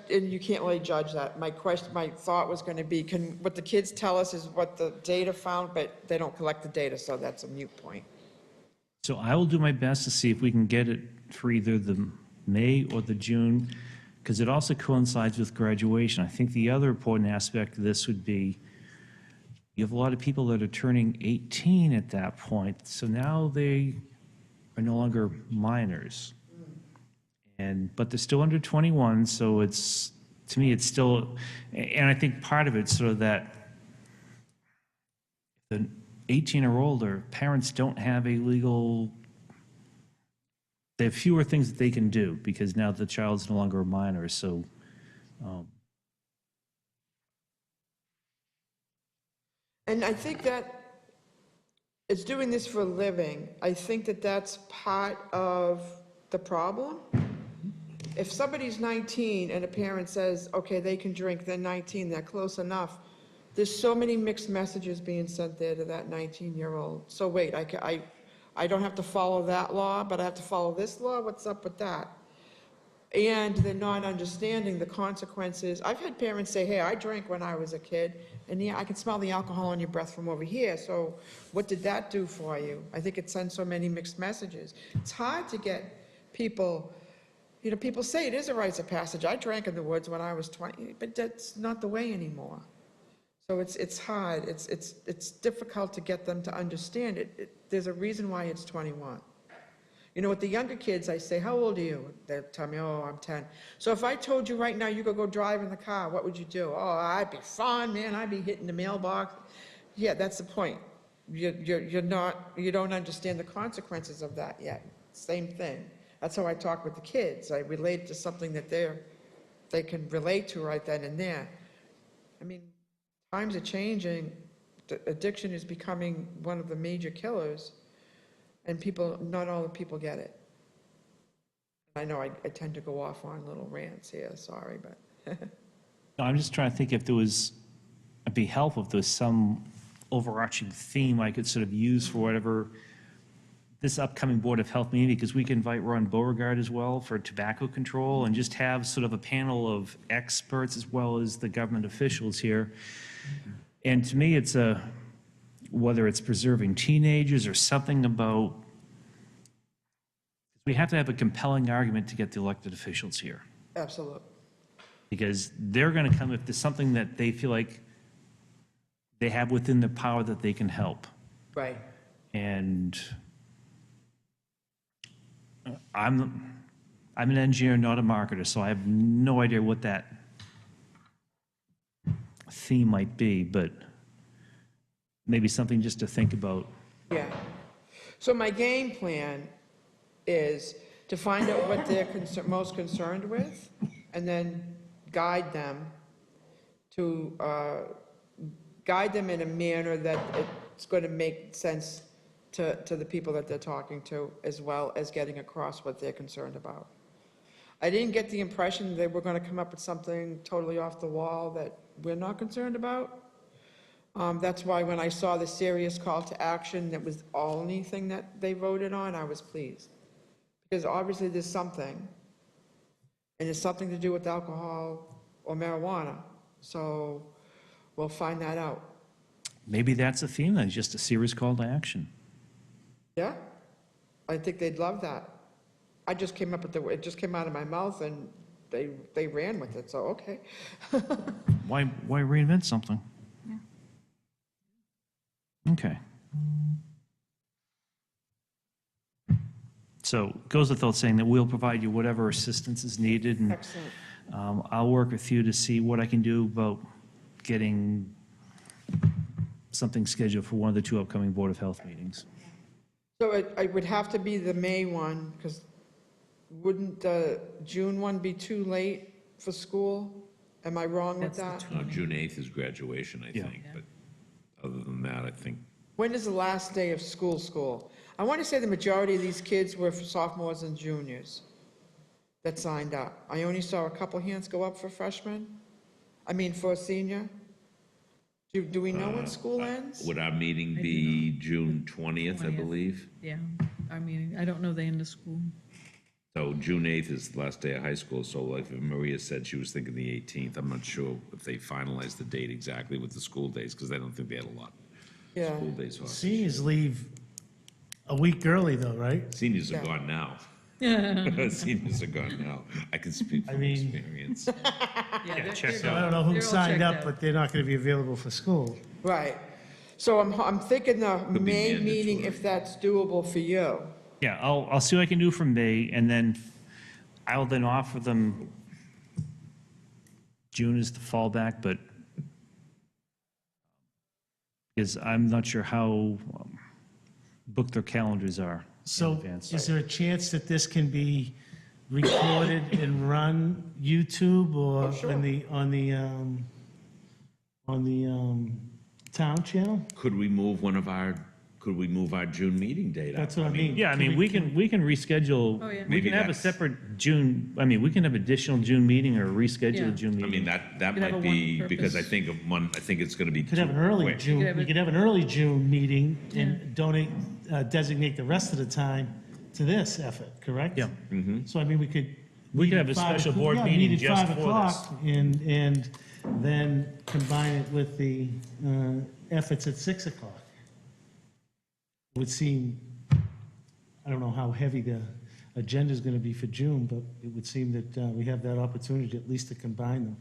and you can't really judge that. My thought was gonna be, what the kids tell us is what the data found, but they don't collect the data, so that's a moot point. So I will do my best to see if we can get it for either the May or the June, because it also coincides with graduation. I think the other important aspect of this would be, you have a lot of people that are turning 18 at that point, so now they are no longer minors. But they're still under 21, so to me, it's still, and I think part of it's sort of that the 18 or older, parents don't have a legal, they have fewer things that they can do because now the child's no longer a minor, so. And I think that it's doing this for a living. I think that that's part of the problem. If somebody's 19 and a parent says, okay, they can drink, they're 19, they're close enough, there's so many mixed messages being sent there to that 19-year-old. So wait, I don't have to follow that law, but I have to follow this law? What's up with that? And they're not understanding the consequences. I've had parents say, hey, I drank when I was a kid, and yeah, I can smell the alcohol on your breath from over here, so what did that do for you? I think it sends so many mixed messages. It's hard to get people, people say it is a rites of passage. I drank in the woods when I was 20, but that's not the way anymore. So it's hard, it's difficult to get them to understand it. There's a reason why it's 21. With the younger kids, I say, how old are you? They'll tell me, oh, I'm 10. So if I told you right now you could go drive in the car, what would you do? Oh, I'd be fun, man, I'd be hitting the mailbox. Yeah, that's the point. You don't understand the consequences of that yet. Same thing. That's how I talk with the kids. I relate to something that they can relate to right then and there. I mean, times are changing. Addiction is becoming one of the major killers. And not all the people get it. I know I tend to go off on little rants here, sorry, but. No, I'm just trying to think if there was, it'd be helpful if there was some overarching theme I could sort of use for whatever this upcoming Board of Health meeting, because we can invite Ron Beauregard as well for tobacco control and just have sort of a panel of experts as well as the government officials here. And to me, it's whether it's preserving teenagers or something about, we have to have a compelling argument to get the elected officials here. Absolutely. Because they're going to come if there's something that they feel like they have within their power that they can help. Right. And I'm an engineer, not a marketer, so I have no idea what that theme might be, but maybe something just to think about. Yeah. So my game plan is to find out what they're most concerned with, and then guide them in a manner that it's going to make sense to the people that they're talking to, as well as getting across what they're concerned about. I didn't get the impression they were going to come up with something totally off the wall that we're not concerned about. That's why when I saw the serious call to action, that was the only thing that they voted on, I was pleased. Because obviously there's something, and it's something to do with alcohol or marijuana. So we'll find that out. maybe that's a theme, then, just a serious call to action. Yeah, I think they'd love that. I just came up with it just came out of my mouth and they ran with it, so, okay. Why reinvent something? Yeah. Okay. So it goes without saying that we'll provide you whatever assistance is needed, and Excellent. I'll work with you to see what I can do about getting something scheduled for one of the 2 upcoming Board of Health meetings. So it would have to be the May one, because wouldn't the June one be too late for school? Am I wrong with That's that? the June 8th is graduation, I Yeah. think, but other than that, I think, When is the last day of school? I want to say the majority of these kids were for sophomores and juniors that signed up. I only saw a couple hands go up for freshmen, for a senior. Do we know when school ends? would our meeting be June 20th, I 20th. believe? Yeah, I mean, I don't know the end of school. So June 8th is the last day of high school, so like Maria said, she was thinking the 18th. I'm not sure if they finalized the date exactly with the school days, because I don't think they had a lot of Yeah. school days off. Seniors leave a week early though, right? Seniors are Yeah. gone now. Seniors are gone now. I can speak I from mean- experience. Yeah, check I don't know who they're all signed checked up, out. but they're not going to be available for school. Right. So I'm thinking the be May meeting, mandatory. if that's doable for you. Yeah, I'll see what I can do from May, and then I'll then offer them June as the fallback, but because I'm not sure how booked their calendars are in So advance. is there a chance that this can be recorded and run YouTube or sure. on the town channel? Could we move our June meeting date up? That's what I mean. Yeah, I mean, we can reschedule. Oh, yeah. We Maybe can have a that's- separate June, we can have additional June meeting or reschedule Yeah. a June I meeting. mean, that Could have might a be, one because I purpose. think it's gonna be Could have too an early quick. June, have we it- could have an early June meeting and designate the rest of the time to this effort, correct? Yeah. So I mean, we could. We could meet have a at 5 special o'clock- board yeah, meeting meet at just 5 for o'clock And then combine it with the efforts at 6 o'clock. It would seem, I don't know how heavy the agenda's going to be for June, but it would seem that we have that opportunity at least to combine them.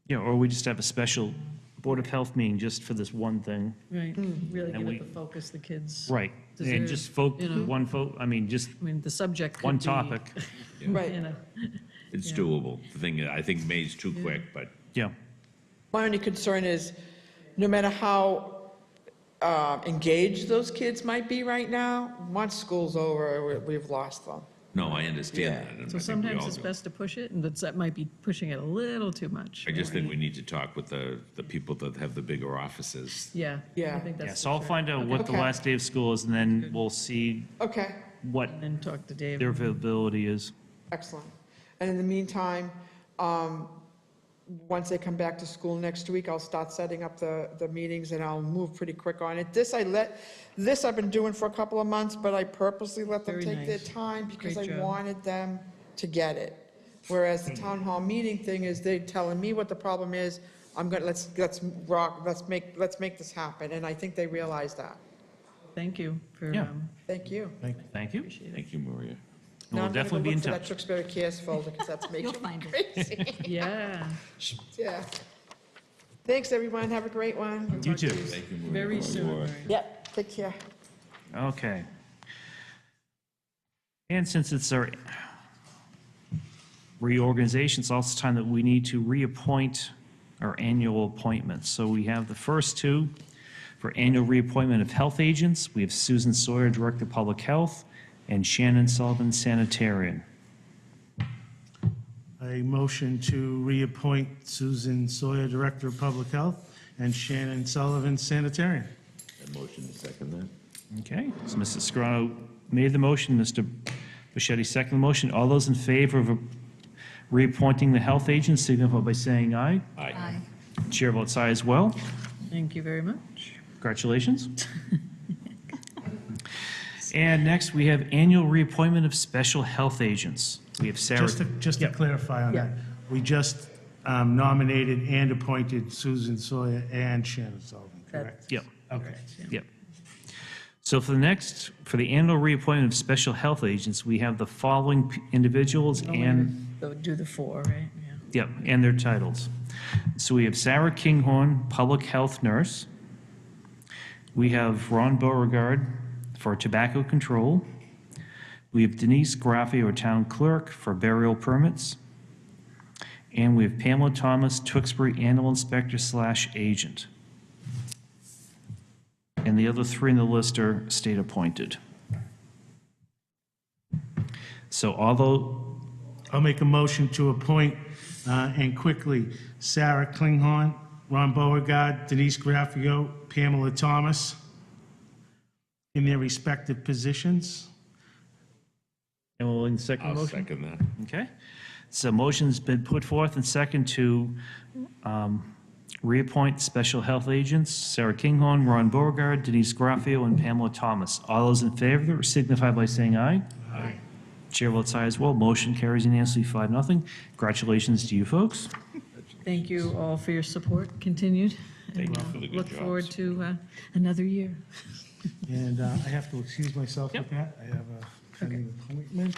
Yeah, or we just have a special Board of Health meeting just for this one thing. Right, really And give we- it the focus the kids. Right. And Deserve, just you know. one vote, just I mean, the subject could one be, topic. Right. You know, It's Yeah. doable. The thing, I think May's too quick, but Yeah. My only concern is, no matter how engaged those kids might be right now, once school's over, we've lost them. no, I understand that. and I so think we sometimes all it's do. best to push it, and that might be pushing it a little too much. I just think we need to talk with the people that have the bigger offices. Yeah. Yeah. I think Yeah, that's so the I'll trick. find out what the Okay. last day of school is, and then we'll see Okay, what And then talk to Dave. their availability is. excellent. And in the meantime, once they come back to school next week, I'll start setting up the meetings and I'll move pretty quick on it. This I've been doing for a couple of months, but I purposely let them Very take their nice. time because Great I job. wanted them to get it. Whereas the town hall meeting thing is they telling me what the problem is, let's make this happen, and I think they realize that. Thank you for, Yeah. Thank you. Thank you. appreciate it. Thank you, Maria. We'll Now I'm gonna definitely go be in look for that touch. Tewksbury Cares folder, because that's making You'll me find it. crazy. Yeah, Yeah. Thanks, everyone, have a great one. You too. Thank you, Maria. very for all soon. your work. Maria. Yep, take care. Okay. And since it's our reorganization, it's also time that we need to reappoint our annual appointments. So we have the first two for annual reappointment of health agents. We have Susan Sawyer, Director of Public Health, and Shannon Sullivan, Sanitarian. A motion to reappoint Susan Sawyer, Director of Public Health, and Shannon Sullivan, Sanitarian. A motion to second that? Okay, so Mr. Scarano made the motion, Mr. Bichetti seconded the motion. All those in favor of reappointing the health agents signify by saying aye. Aye. Chair votes aye as well. Thank you very much. Congratulations. And next, we have annual reappointment of special health agents. We have Sarah. Just to clarify on that, we just nominated and appointed Susan Sawyer and Shannon Sullivan, correct? Yep. Okay. Yep. So for the annual reappointment of special health agents, we have the following individuals and, Do the 4, right? Yeah. yep, and their titles. So we have Sarah Kinghorn, public health nurse. We have Ron Beauregard for tobacco control. We have Denise Graffio, our town clerk, for burial permits. And we have Pamela Thomas, Tewksbury animal inspector / agent. And the other 3 in the list are state appointed. So although, I'll make a motion to appoint, and quickly, Sarah Klinghorn, Ron Beauregard, Denise Graffio, Pamela Thomas, in their respective positions. and we'll in the second I'll motion? second that. Okay. So motion's been put forth and second to reappoint special health agents, Sarah Kinghorn, Ron Beauregard, Denise Graffio, and Pamela Thomas. All those in favor signify by saying aye. Aye. Chair votes aye as well. Motion carries unanimously 5-0. Congratulations to you folks. Thank you all for your support, continued. Thank and, you for the good Look jobs. forward to another year. And I have to excuse myself with that. I have a pending appointment.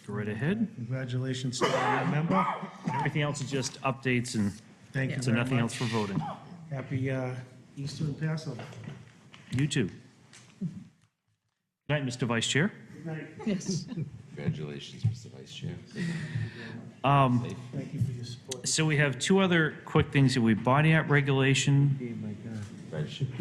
Go right ahead. Congratulations to our member. Everything else is just updates and Thank you so very nothing else much. for voting. Happy Easter and Passover. You too. Good night, Mr. Vice Chair. Yes. Congratulations, Mr. Vice Chair. Thank you for your support. So we have 2 other quick things here. We body art regulation,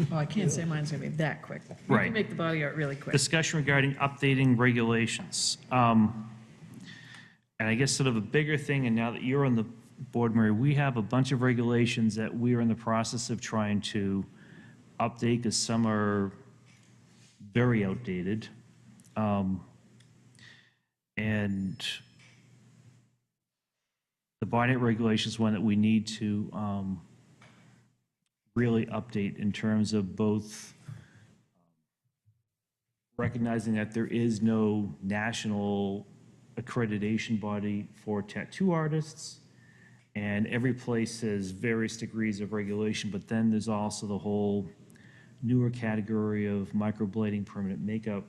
Well, I can't say mine's gonna be that quick. You Right. can make the body art really quick. discussion regarding updating regulations. And I guess sort of a bigger thing, and now that you're on the board, Mary, we have a bunch of regulations that we are in the process of trying to update because some are very outdated. And the body art regulation is one that we need to really update in terms of both recognizing that there is no national accreditation body for tattoo artists, and every place has various degrees of regulation, but then there's also the whole newer category of microblading, permanent makeup,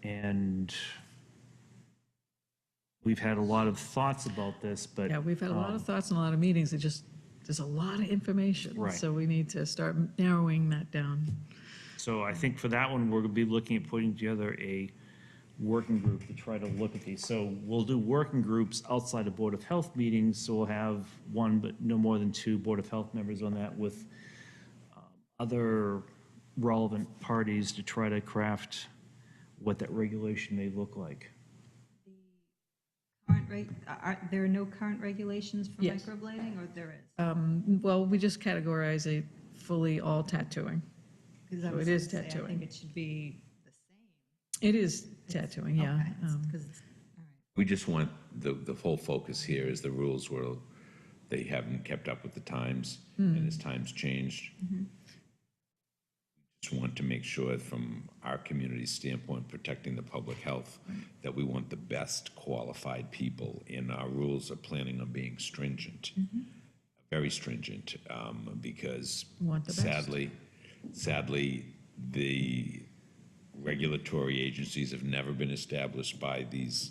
and we've had a lot of thoughts about this, but. Yeah, we've had a lot of thoughts and a lot of meetings. It just, there's a lot of information. Right. So we need to start narrowing that down. So I think for that one, we're going to be looking at putting together a working group to try to look at these. So we'll do working groups outside of Board of Health meetings, so we'll have 1, but no more than 2 Board of Health members on that with other relevant parties to try to craft what that regulation may look like. There are no current regulations for Yes. microblading, or there is? Well, we just categorize it fully all tattooing. 'Cause I So was it is gonna say, I tattooing. think it should be the same. It is tattooing, yeah. Because it's, all right. We just want, the whole focus here is the rules where they haven't kept up with the times, and as times changed. Just want to make sure from our community's standpoint, protecting the public health, that we want the best qualified people, and our rules are planning on being stringent, very stringent, because Want the best. sadly, the regulatory agencies have never been established by these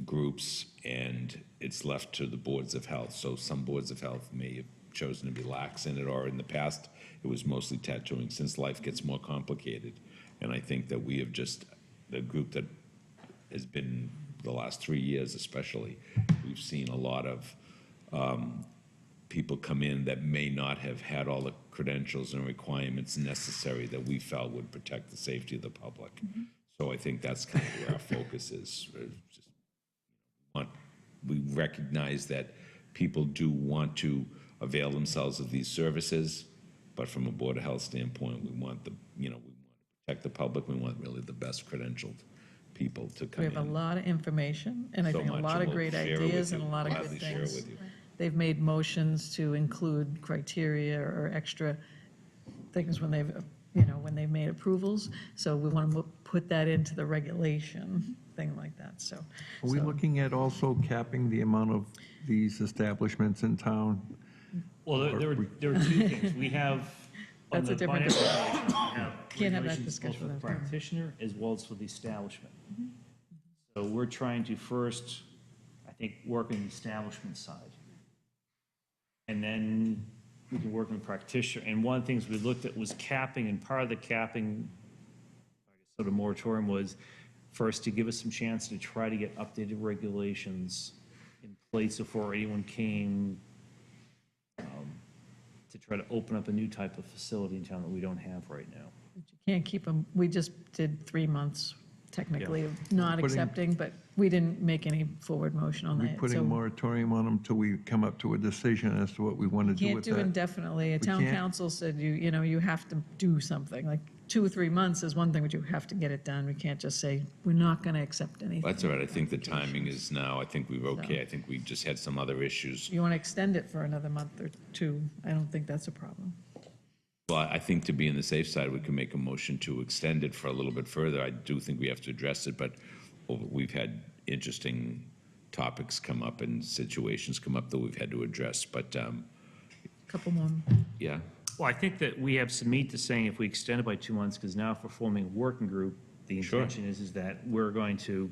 groups, and it's left to the boards of health. So some boards of health may have chosen to be lax in it, or in the past, it was mostly tattooing, since life gets more complicated. And I think that we have just, the group that has been, the last 3 years especially, we've seen a lot of people come in that may not have had all the credentials and requirements necessary that we felt would protect the safety of the public. So I think that's kind of where our focus is. We recognize that people do want to avail themselves of these services, but from a Board of Health standpoint, we want we want to protect the public. We want really the best credentialed people to come We in. have a lot of information, and I So think a much, lot and of we'll great share it with ideas you. and a lot of good Gladly share it things. with you. They've made motions to include criteria or extra things when they've, when they've made approvals. So we want to put that into the regulation, thing like that, so. Are we looking at also capping the amount of these establishments in town? Well, there are 2 things. We have That's a the different financial regulations, we have Can't have that regulations discussion both for the without them. practitioner as well as for the establishment. So we're trying to first, I think, work on the establishment side. And then we can work on the practitioner. And one of the things we looked at was capping, and part of the capping, sort of moratorium, was first to give us some chance to try to get updated regulations in place before anyone came to try to open up a new type of facility in town that we don't have right now. You can't keep them, we just did 3 months technically of not Putting- accepting, but we didn't make any forward motion on We that. putting a So moratorium on them till we come up to a decision as to what we want to do can't with do that. indefinitely. A town can't? council said you have to do something, like 2 or 3 months is one thing, but you have to get it done. We can't just say, we're not going to accept anything. That's all right. I think the timing is now. I think we were okay. So- I think we just had some other issues. You want to extend it for another month or 2, I don't think that's a problem. Well, I think to be on the safe side, we can make a motion to extend it for a little bit further. I do think we have to address it, but we've had interesting topics come up and situations come up that we've had to address. But, Couple more. yeah, Well, I think that we have some meat to saying if we extend it by 2 months, because now if we're forming a working group, the Sure. intention is that we're going to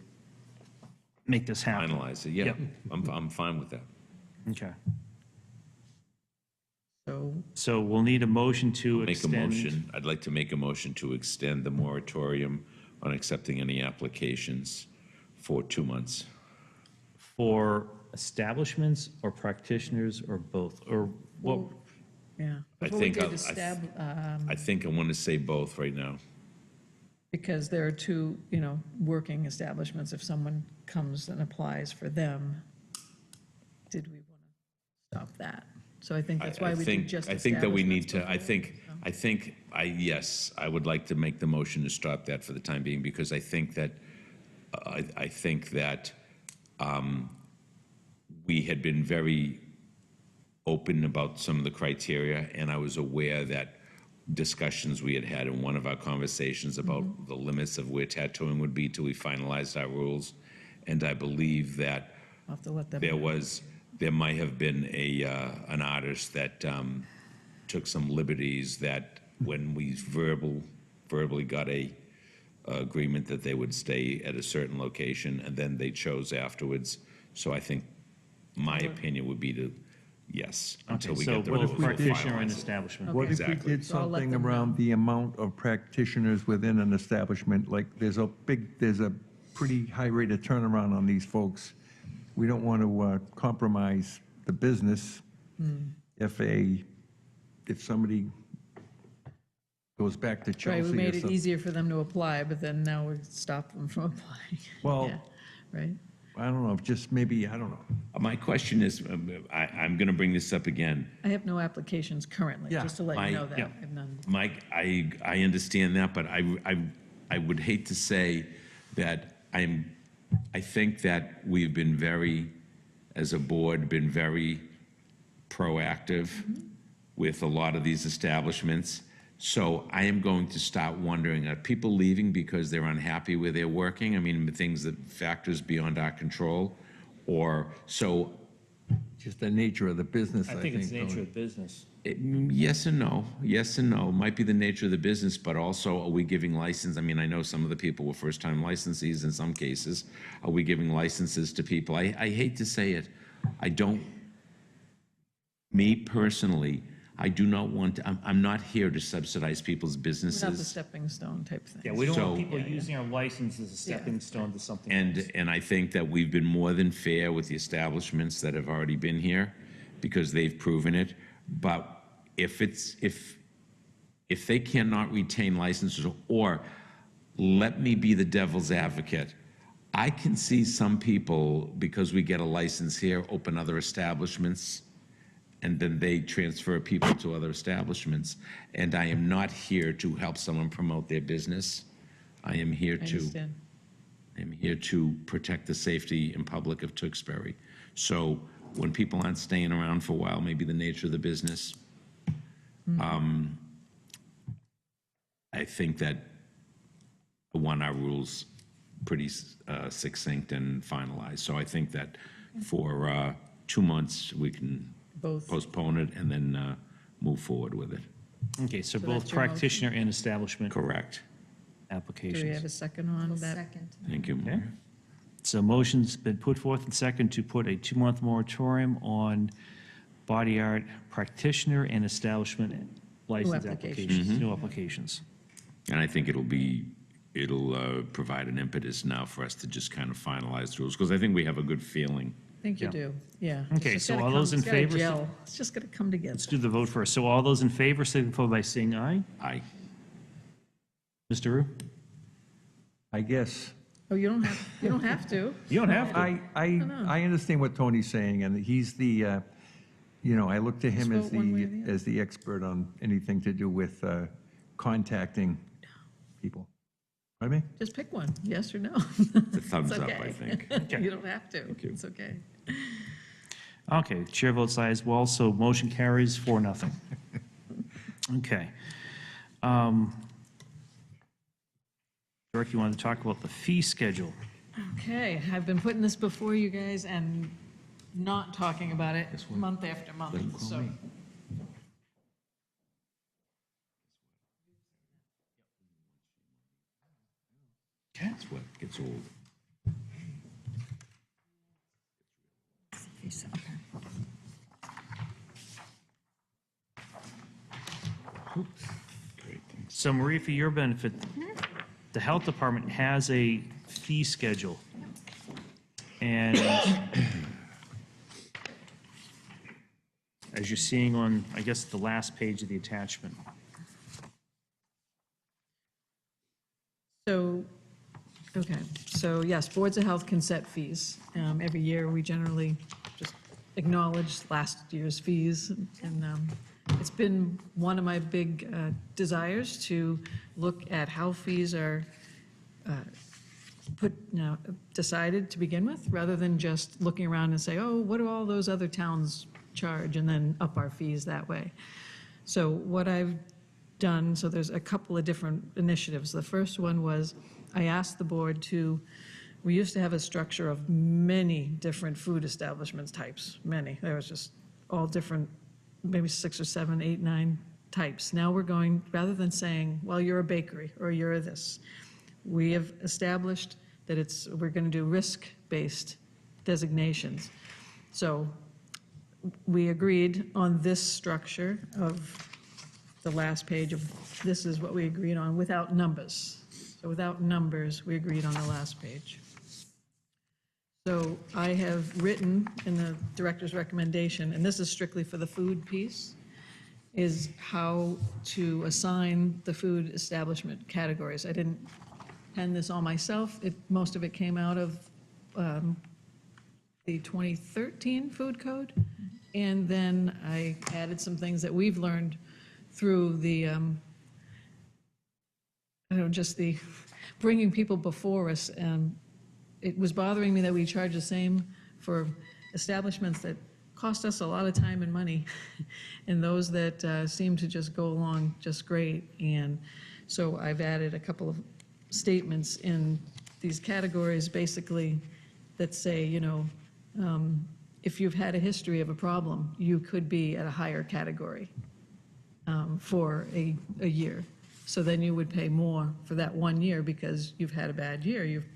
make this happen. finalize it. Yeah, Yep. I'm fine with that. Okay. So So we'll need a motion to Make a extend. motion. I'd like to make a motion to extend the moratorium on accepting any applications for 2 months. For establishments or practitioners or both, or what? yeah. I Before we think did I think I want to say both right now. because there are 2, working establishments, if someone comes and applies for them, did we want to stop that? So I think that's why we did just I think that we need establishments to, before. yes, I would like to make the motion to stop that for the time being, because I think that, we had been very open about some of the criteria, and I was aware that discussions we had had in one of our conversations about the limits of where tattooing would be till we finalized our rules. And I believe that I'll have to let them. there might have been an artist that took some liberties that when we verbally got a agreement that they would stay at a certain location, and then they chose afterwards. So I think my opinion would be to, yes, until Okay, we so get the what rules if we'll practitioner and finalize it. establishment? What if we Exactly. did So I'll let something them know. around the amount of practitioners within an establishment? Like, there's a pretty high rate of turnaround on these folks. We don't want to compromise the business if somebody goes back to Right, Chelsea we or made it something. easier for them to apply, but then now we stop them from applying. Well- Yeah, right? I don't know, just maybe, I don't know. My question is, I'm going to bring this up again. I have no applications currently, Yeah, just to let my- you know that. yeah. I have none. Mike, I understand that, but I would hate to say that I think that we've been very, as a board, been very proactive with a lot of these establishments. So I am going to start wondering, are people leaving because they're unhappy where they're working? I mean, factors beyond our control, or so. Just the nature of the business, I think it's the nature Tony. of business. Yes and no. Yes and no. Might be the nature of the business, but also, are we giving license? I mean, I know some of the people were first-time licensees in some cases. Are we giving licenses to people? I hate to say it. I don't, me personally, I do not want, I'm not here to subsidize people's We're not the businesses. stepping stone type thing. Yeah, we don't want So- people using our license as a stepping stone to something else. And I think that we've been more than fair with the establishments that have already been here, because they've proven it. But if they cannot retain licenses, or let me be the devil's advocate, I can see some people, because we get a license here, open other establishments, and then they transfer people to other establishments. And I am not here to help someone promote their business. I am here I to. understand. I'm here to protect the safety and public of Tewksbury. So when people aren't staying around for a while, maybe the nature of the business, I think that I want our rules pretty succinct and finalized. So I think that for 2 months, we can Both. postpone it and then move forward with it. Okay, so So both that's your motion. practitioner and establishment Correct. Do we have applications. a second on that? Second. Thank you, Okay. Maria. So motion's been put forth and second to put a 2-month moratorium on body art practitioner and establishment license applications. applications, new applications. And I think it'll provide an impetus now for us to just kind of finalize the rules, because I think we have a good feeling. I think you Yeah. do, yeah. Okay, It's just so gotta all those come- in it's gotta favor, gel. It's just going to come together. Let's do the vote first. So all those in favor, signify by saying aye. Aye. Mr. Rue? I guess. Oh, you don't have to. You don't have to. I understand what Tony's saying, and he's the, I look to him Just vote one way or the other. as the expert on anything to do with contacting people. Pardon me? Just pick one, yes or no. The thumbs It's up, I okay. think. You don't have to. you. It's okay. Okay, chair votes aye as well, so motion carries 4-0. Okay. Dirk, you wanted to talk about the fee schedule? Okay, I've been putting this before you guys and not talking about it month after month, so. That's what gets old. Great, thanks. So Maria, for your benefit, the health department has a fee schedule. And as you're seeing on, I guess, the last page of the attachment. So, okay, so yes, boards of health can set fees. Every year, we generally just acknowledge last year's fees. And it's been one of my big desires to look at how fees are decided to begin with, rather than just looking around and say, oh, what do all those other towns charge, and then up our fees that way. So what I've done, so there's a couple of different initiatives. The first one was, I asked the board to, we used to have a structure of many different food establishments types, many. There was just all different, maybe 6 or 7, 8, 9 types. Now we're going, rather than saying, well, you're a bakery, or you're this, we have established that we're going to do risk-based designations. So we agreed on this structure of the last page of, this is what we agreed on without numbers. So without numbers, we agreed on the last page. So I have written in the director's recommendation, and this is strictly for the food piece, is how to assign the food establishment categories. I didn't pen this all myself. Most of it came out of the 2013 food code. And then I added some things that we've learned through the, just the bringing people before us. It was bothering me that we charge the same for establishments that cost us a lot of time and money, and those that seem to just go along just great. And so I've added a couple of statements in these categories, basically, that say, if you've had a history of a problem, you could be at a higher category for a year. So then you would pay more for that 1 year because you've had a bad year. You've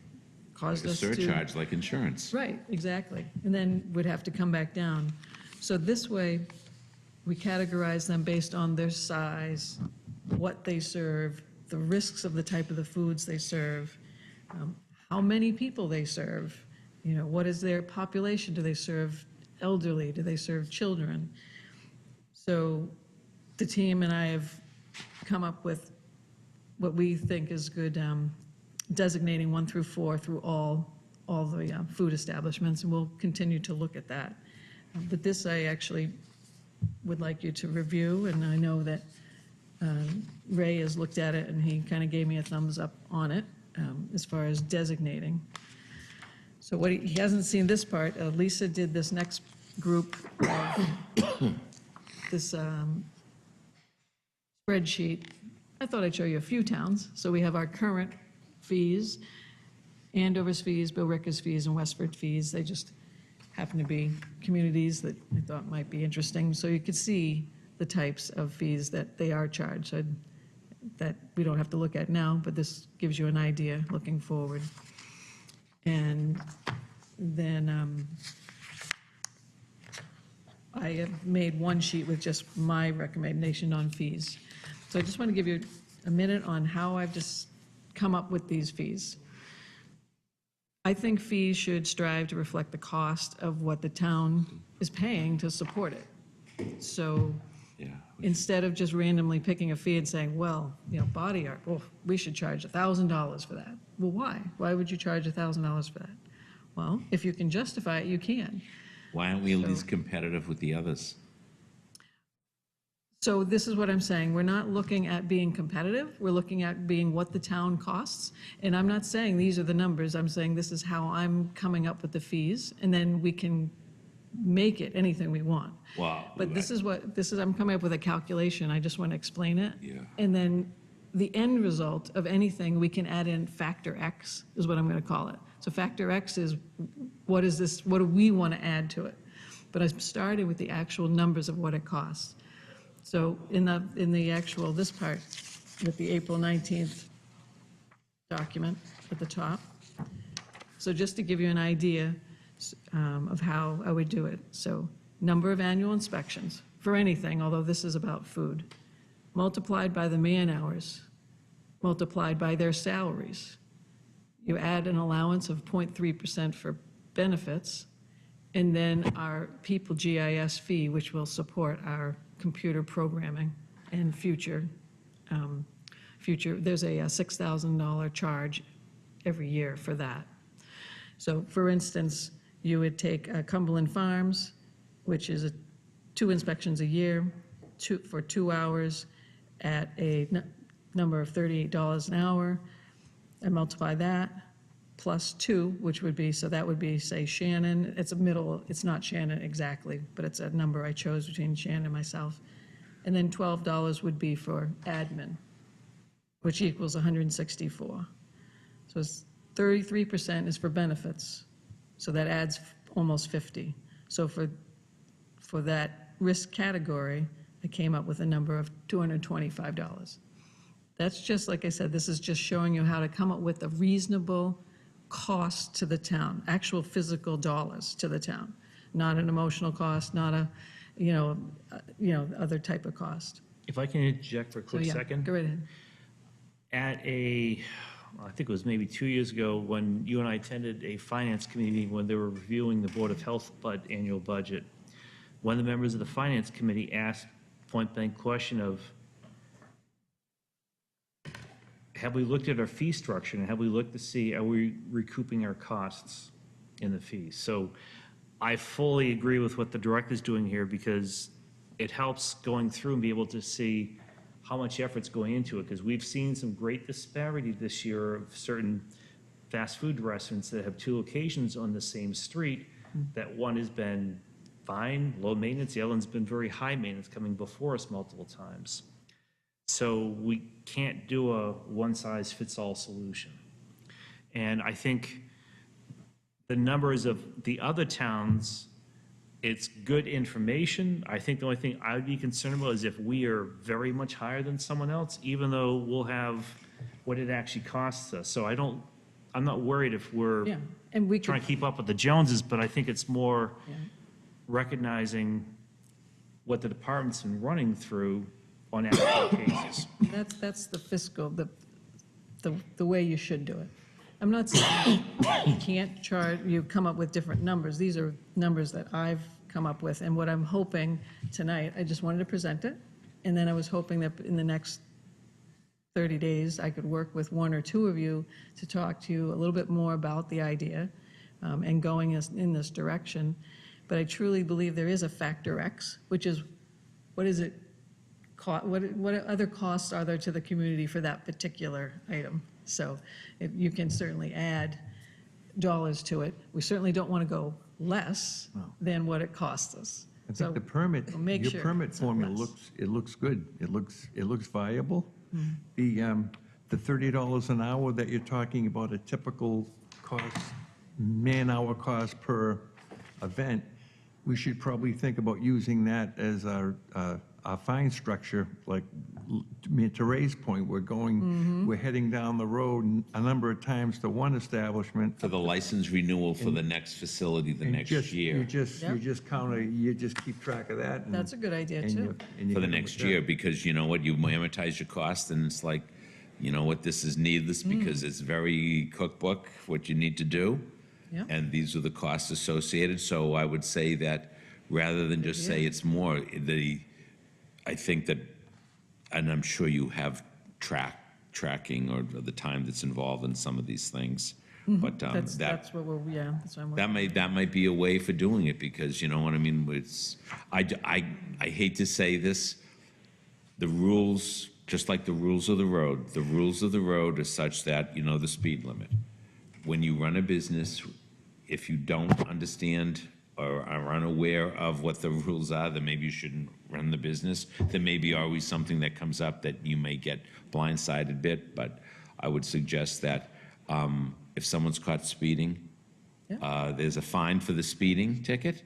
caused A us to. surcharge like insurance. Right, exactly. And then would have to come back down. So this way, we categorize them based on their size, what they serve, the risks of the type of the foods they serve, how many people they serve, what is their population? Do they serve elderly? Do they serve children? So the team and I have come up with what we think is good, designating 1 through 4 through all the food establishments, and we'll continue to look at that. But this I actually would like you to review, and I know that Ray has looked at it, and he kind of gave me a thumbs up on it as far as designating. So what he hasn't seen this part, Lisa did this next group of this spreadsheet. I thought I'd show you a few towns. So we have our current fees, Andover's fees, Billerica's fees, and Westford fees. They just happen to be communities that I thought might be interesting. So you could see the types of fees that they are charged. So that we don't have to look at now, but this gives you an idea looking forward. And then I have made one sheet with just my recommendation on fees. So I just want to give you a minute on how I've just come up with these fees. I think fees should strive to reflect the cost of what the town is paying to support it. So Yeah. instead of just randomly picking a fee and saying, well, body art, well, we should charge $1,000 for that. Well, why? Why would you charge $1,000 for that? Well, if you can justify it, you can. Why aren't we at least competitive with the others? So this is what I'm saying, we're not looking at being competitive, we're looking at being what the town costs. And I'm not saying these are the numbers, I'm saying this is how I'm coming up with the fees, and then we can make it anything we want. Wow. But this is, I'm coming up with a calculation, I just want to explain it. Yeah. And then the end result of anything, we can add in factor X, is what I'm going to call it. So factor X is, what do we want to add to it? But I started with the actual numbers of what it costs. So in the actual, this part, with the April 19th document at the top. So just to give you an idea of how I would do it. So number of annual inspections for anything, although this is about food, multiplied by the man hours, multiplied by their salaries. You add an allowance of 0.3% for benefits, and then our people GIS fee, which will support our computer programming and future, there's a $6,000 charge every year for that. So for instance, you would take Cumberland Farms, which is 2 inspections a year, for 2 hours at a number of $38 an hour, and multiply that plus 2, which would be, so that would be, say, Shannon, it's not Shannon exactly, but it's a number I chose between Shannon and myself. And then $12 would be for admin, which equals 164. So it's 33% is for benefits, so that adds almost 50. So for that risk category, I came up with a number of $225. That's just, like I said, this is just showing you how to come up with a reasonable cost to the town, actual physical dollars to the town, not an emotional cost, not a, other type of cost. If I can interject for a So quick yeah, second. go right ahead. I think it was maybe 2 years ago, when you and I attended a finance committee meeting when they were reviewing the Board of Health annual budget. One of the members of the finance committee asked point-blank question of, have we looked at our fee structure, and have we looked to see, are we recouping our costs in the fees? So I fully agree with what the director's doing here, because it helps going through and be able to see how much effort's going into it, because we've seen some great disparity this year of certain fast food restaurants that have 2 locations on the same street, that one has been fine, low maintenance, the other one's been very high maintenance, coming before us multiple times. So we can't do a one-size-fits-all solution. And I think the numbers of the other towns, it's good information. I think the only thing I would be concerned about is if we are very much higher than someone else, even though we'll have what it actually costs us. So I'm not worried if we're Yeah, and we trying could, to keep up with the Joneses, but I think it's more yeah. recognizing what the department's been running through on actual cases. That's the fiscal, the way you should do it. I'm not saying you can't charge, you come up with different numbers. These are numbers that I've come up with, and what I'm hoping tonight, I just wanted to present it, and then I was hoping that in the next 30 days, I could work with 1 or 2 of you to talk to you a little bit more about the idea and going in this direction. But I truly believe there is a factor X, which is, what is it? What other costs are there to the community for that particular item? So if you can certainly add dollars to it. We certainly don't want to go less than what it costs us. I So think the permit, we'll make your sure permit it's not formula less. looks good. It looks viable. The $30 an hour that you're talking about, a typical cost, man-hour cost per event, we should probably think about using that as our our fine structure, like, I mean, to Ray's point, we're heading down the road a number of times to one establishment. For the license renewal for the next facility the and next just- year. You just keep track of that. and- That's a good idea, and too. you- and you For the get it next with year, that. because you know what, you amortize your cost, and it's like, you know what, this is needless because it's very cookbook, what you need to do. Yep. And these are the costs associated, so I would say that rather than just say it's more, I think that, and I'm sure you have tracking or the time that's involved in some of these things. But That's what we're, yeah, that's what I'm. that might be a way for doing it, because you know what I mean, it's, I hate to say this, the rules, just like the rules of the road are such that, you know, the speed limit. When you run a business, if you don't understand or are unaware of what the rules are, then maybe you shouldn't run the business. There may be always something that comes up that you may get blindsided a bit, but I would suggest that if someone's caught speeding, there's a fine for the speeding ticket,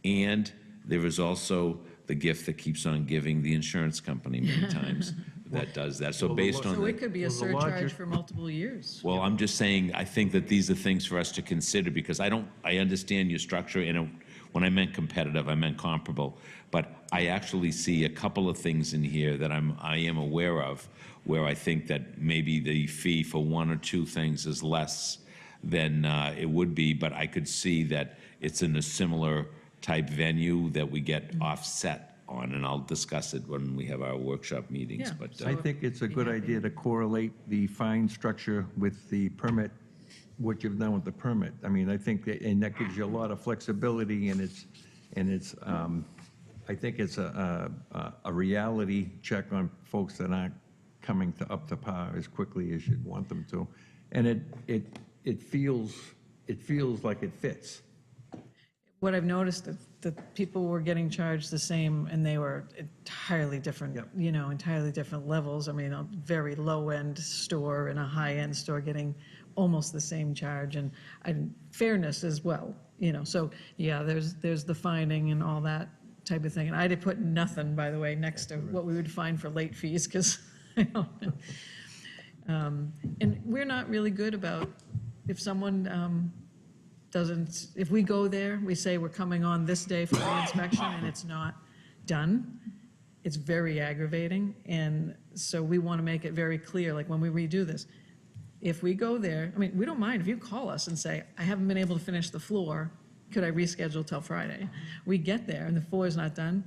and there is also the gift that keeps on giving, the insurance company many times that does that. So based on So the. it could be a Well, the logic- surcharge for multiple years. Well, I'm just saying, I think that these are things for us to consider, because I understand your structure, and when I meant competitive, I meant comparable. But I actually see a couple of things in here that I am aware of, where I think that maybe the fee for one or two things is less than it would be, but I could see that it's in a similar type venue that we get offset on, and I'll discuss it when we have our workshop meetings, Yeah. but. I think it's a good idea to correlate the fine structure with the permit, what you've done with the permit. I mean, I think that, and that gives you a lot of flexibility, and I think it's a reality check on folks that aren't coming up to par as quickly as you'd want them to. And it feels like it fits. What I've noticed, that people were getting charged the same, and they were entirely different, Yep. you know, entirely different levels. I mean, a very low-end store and a high-end store getting almost the same charge, and fairness as well, you know. So, yeah, there's the fining and all that type of thing. And I did put nothing, by the way, next to what we would fine for late fees, because I don't know. And we're not really good about, if someone doesn't, if we go there, we say we're coming on this day for the inspection and it's not done, it's very aggravating. And so we want to make it very clear, like when we redo this, if we go there, I mean, we don't mind if you call us and say, I haven't been able to finish the floor, could I reschedule till Friday? We get there and the floor is not done,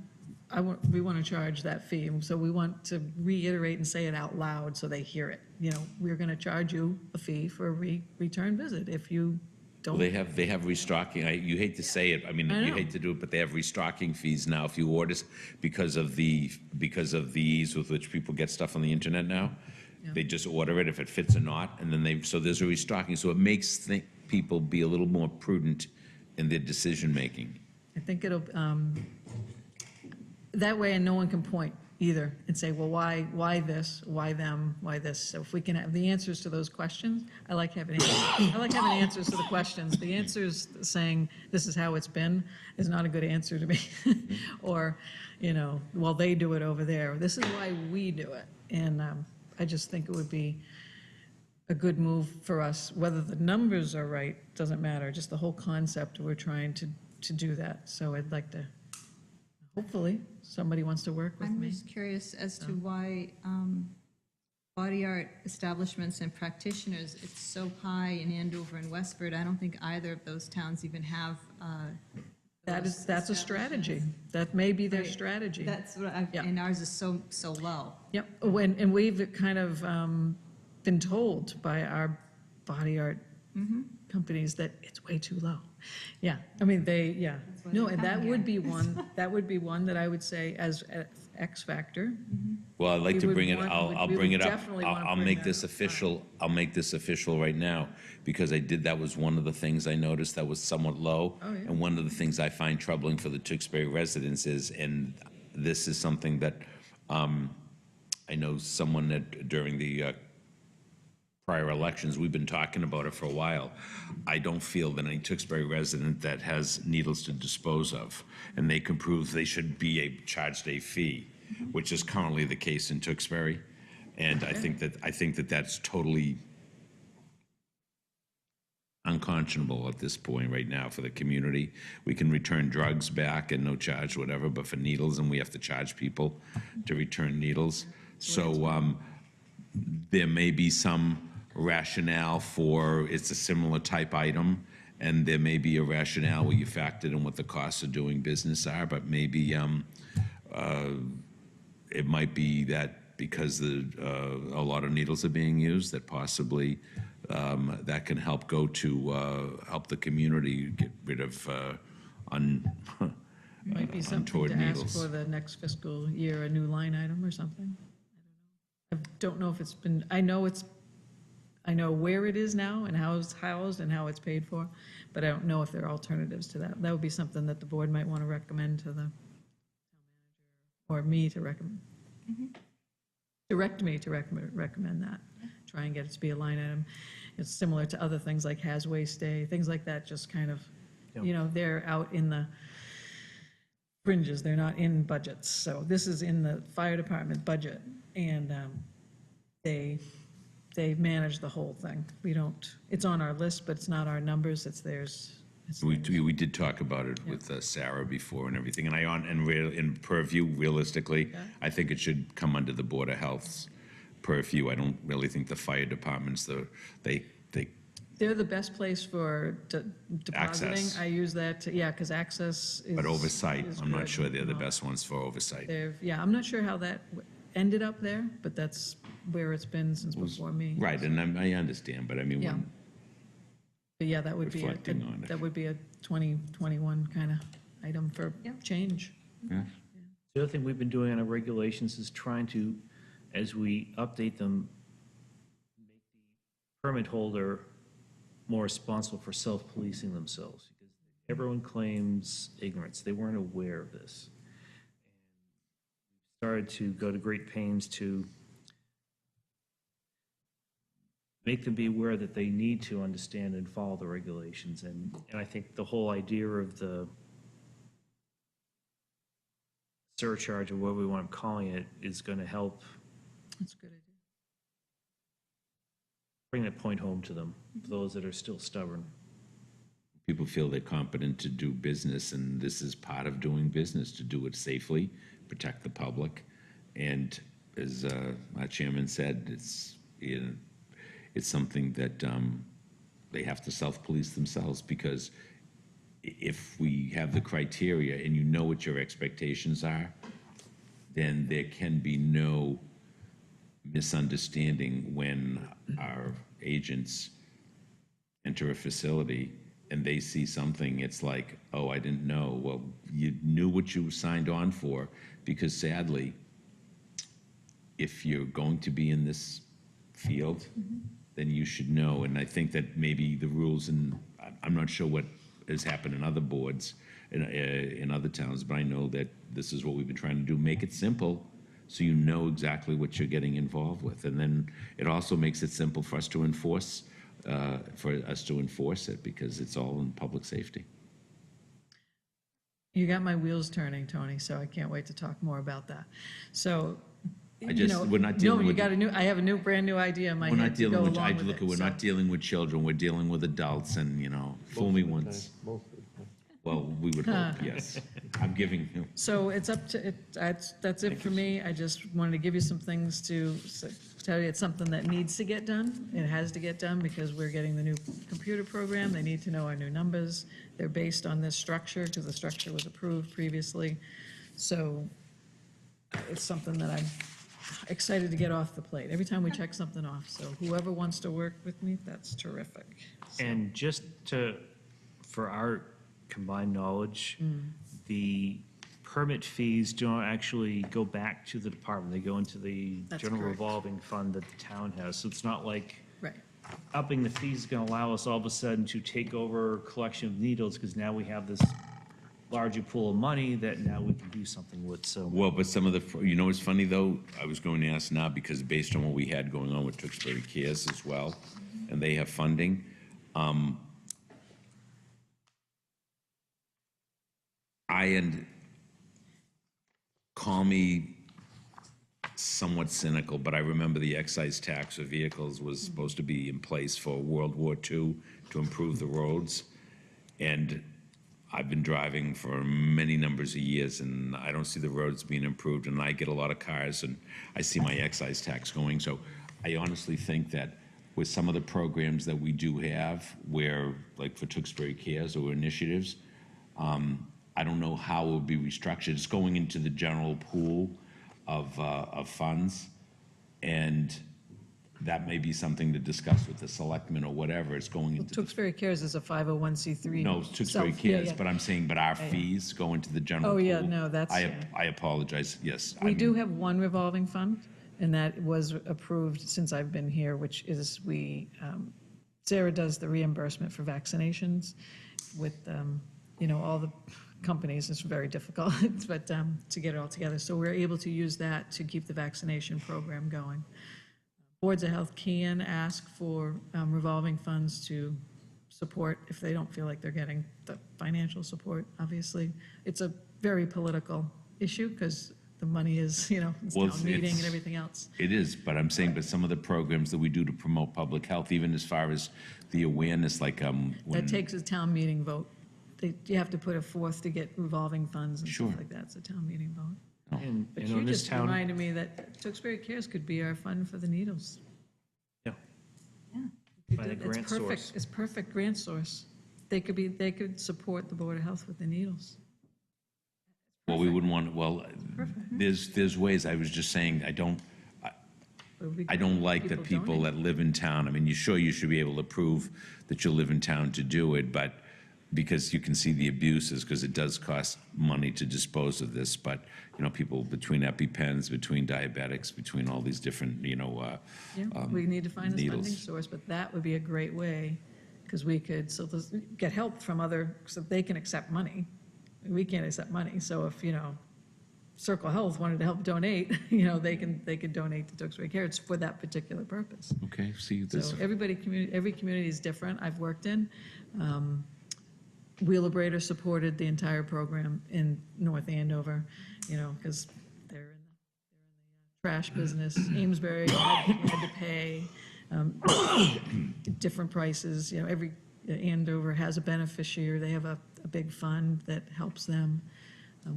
we want to charge that fee. And so we want to reiterate and say it out loud so they hear it. You know, we're going to charge you a fee for a return visit if you Well, don't. they have restocking, you hate to say it, I mean, I you know. hate to do it, but they have restocking fees now if you order, because of the ease with which people get stuff on the internet now. Yeah. They just order it if it fits or not, and then so there's a restocking, so it makes people be a little more prudent in their decision-making. I think it'll, that way, and no one can point either and say, well, why this, why them, why this? So if we can have the answers to those questions, I like having answers to the questions. The answers saying, this is how it's been, is not a good answer to me. Or, you know, well, they do it over there. This is why we do it. And I just think it would be a good move for us. Whether the numbers are right, doesn't matter, just the whole concept, we're trying to do that. So I'd like to, hopefully, somebody wants to work with I'm me. just curious as to why body art establishments and practitioners, it's so high in Andover and Westford. I don't think either of those towns even have those That's a strategy. establishments. That may be their Right. strategy. That's what Yeah. and ours is so low. Yep, and we've kind of been told by our body art companies that it's way too low. Yeah, I mean, why no, they're and that coming would here. be one, that I would say as a X factor. Well, I'd like We to would bring it, want- I'll we bring would it up. definitely wanna I'll bring make that this up. official, I'll make this official right now, because that was one of the things I noticed that was somewhat low. Oh, yeah. And one of the things I find troubling for the Tewksbury residents is, and this is something that I know someone that during the prior elections, we've been talking about it for a while. I don't feel that any Tewksbury resident that has needles to dispose of, and they can prove they should be charged a fee, which is currently the case in Tewksbury. And I think that that's totally unconscionable at this point right now for the community. We can return drugs back and no charge, whatever, but for needles, and we have to charge people to return needles. So there may be some rationale for, it's a similar type item, and there may be a rationale where you factored in what the costs of doing business are, but maybe it might be that because a lot of needles are being used, that possibly that can help go to help the community get rid of Might be something untoward to ask needles. for the next fiscal year, a new line item or something. I don't know if it's been, I know where it is now and how it's housed and how it's paid for, but I don't know if there are alternatives to that. That would be something that the board might want to recommend to the, or me to recommend. Direct me to recommend that. Try and get it to be a line item. It's similar to other things like Has Waste Day, things like that, just kind of, they're out in the fringes, they're not in budgets. So this is in the fire department budget, and they manage the whole thing. We don't, it's on our list, but it's not our numbers, it's theirs. We did talk about it with Sarah before and everything, and in purview, realistically, I think it should come under the Board of Health's purview. I don't really think the fire departments, They're the best place for depositing. Access. I use that, because access is. but oversight, is I'm not good. sure they're the best ones for oversight. I'm not sure how that ended up there, but that's where it's been since before me. Right, and I understand, but I mean, Yeah. But yeah, that would be, Reflecting on it. that would be a 2021 kind of item for change. yeah. The other thing we've been doing on our regulations is trying to, as we update them, make the permit holder more responsible for self-policing themselves, because everyone claims ignorance. They weren't aware of this. And we've started to go to great pains to make them be aware that they need to understand and follow the regulations. And I think the whole idea of the surcharge, or whatever we want to calling it, is going to help That's a good idea. bring that point home to them, for those that are still stubborn. People feel they're competent to do business, and this is part of doing business, to do it safely, protect the public. And as our chairman said, it's something that they have to self-police themselves, because if we have the criteria and you know what your expectations are, then there can be no misunderstanding when our agents enter a facility and they see something. It's like, oh, I didn't know. Well, you knew what you signed on for, because sadly, if you're going to be in this field, then you should know. And I think that maybe the rules, and I'm not sure what has happened in other boards, in other towns, but I know that this is what we've been trying to do, make it simple, so you know exactly what you're getting involved with. And then it also makes it simple for us to enforce, it, because it's all in public safety. You got my wheels turning, Tony, so I can't wait to talk more about that. So, We're not dealing no, you with. got I have a brand new idea in my We're not head to dealing go with, along with look, it. we're So- not dealing with children, we're dealing with adults, and, fool me once. Well, we would hope, yes. I'm giving you. So it's up to, that's it for me. I just wanted to give you some things to tell you it's something that needs to get done. It has to get done because we're getting the new computer program. They need to know our new numbers. They're based on this structure because the structure was approved previously. So it's something that I'm excited to get off the plate. Every time we check something off. So whoever wants to work with me, that's terrific. And just for our combined knowledge, the permit fees don't actually go back to the department. They go into the That's general correct. revolving fund that the town has. So it's not like Right. upping the fees is going to allow us all of a sudden to take over collection of needles, because now we have this larger pool of money that now we can do something with. So Well, but some of the, what's funny, though? I was going to ask now, because based on what we had going on with Tewksbury Cares as well, and they have funding, call me somewhat cynical, but I remember the excise tax for vehicles was supposed to be in place for World War II to improve the roads. And I've been driving for many numbers of years, and I don't see the roads being improved, and I get a lot of cars, and I see my excise tax going. So I honestly think that with some of the programs that we do have, where, like for Tewksbury Cares or initiatives, I don't know how it will be restructured. It's going into the general pool of funds, and that may be something to discuss with the selectmen or whatever. It's going into the Tewksbury Cares is a 501c3. no, Tewksbury Self- yeah, Cares, yeah. but I'm saying, but our fees go into the general Oh, pool. yeah, no, that's, yeah. I apologize, yes. We do have one revolving fund, and that was approved since I've been here, which is Sarah does the reimbursement for vaccinations with, all the companies. It's very difficult, but to get it all together. So we're able to use that to keep the vaccination program going. Boards of health can ask for revolving funds to support if they don't feel like they're getting the financial support, obviously. It's a very political issue because the money is, it's Well, town meeting and it's- everything else. It is, but I'm saying, but some of the programs that we do to promote public health, even as far as the awareness, like That when, takes a town meeting vote. You have to put a forth to get revolving funds and Sure. stuff like that. It's a town meeting vote. And But and you on this just town, reminded me that Tewksbury Cares could be our fund for the needles. yeah, You By the did- it's grant perfect. source. It's perfect grant source. They could support the Board of Health with the needles. well, we wouldn't want, well, there's ways, I was just saying, It would be I great don't if like that people donate. that live in town, I mean, you should be able to prove that you live in town to do it, but because you can see the abuses, because it does cost money to dispose of this, but, people between EpiPens, between diabetics, between all these different, Yeah, we need to find a funding needles. source, but that would be a great way, because we could, get help from so they can accept money. We can't accept money, so if, Circle Health wanted to help donate, they could donate to Tewksbury Cares for that particular purpose. Okay, see, So this, every community is different I've worked in. Wheelabrator supported the entire program in North Andover, because they're in the trash business. Amesbury had to pay different prices, every, Andover has a beneficiary. They have a big fund that helps them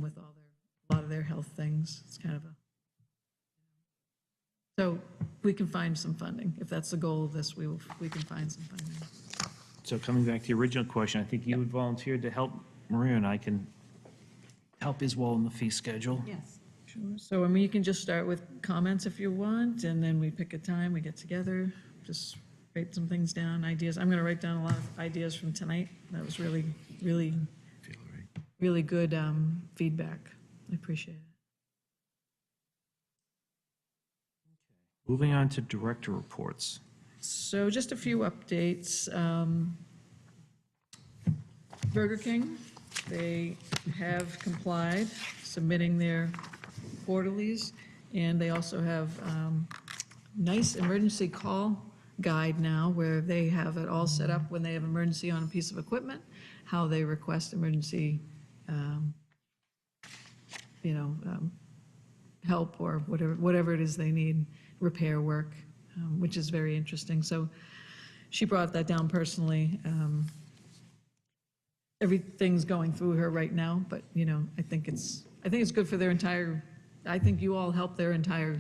with a lot of their health things. It's kind of so we can find some funding. If that's the goal of this, we can find some funding. so coming back to the original question, I think you had volunteered to help. Maria and I can help as well in the fee schedule. Yes. Sure. So, you can just start with comments if you want, and then we pick a time, we get together, just write some things down, ideas. I'm going to write down a lot of ideas from tonight. That was really, really, really good feedback. I appreciate it. Moving on to director reports. So just a few updates. Burger King, they have complied, submitting their quarterlies, and they also have nice emergency call guide now where they have it all set up when they have emergency on a piece of equipment, how they request emergency, help or whatever it is they need, repair work, which is very interesting. So she brought that down personally. Everything's going through her right now, but, I think it's good for their entire, I think you all help their entire,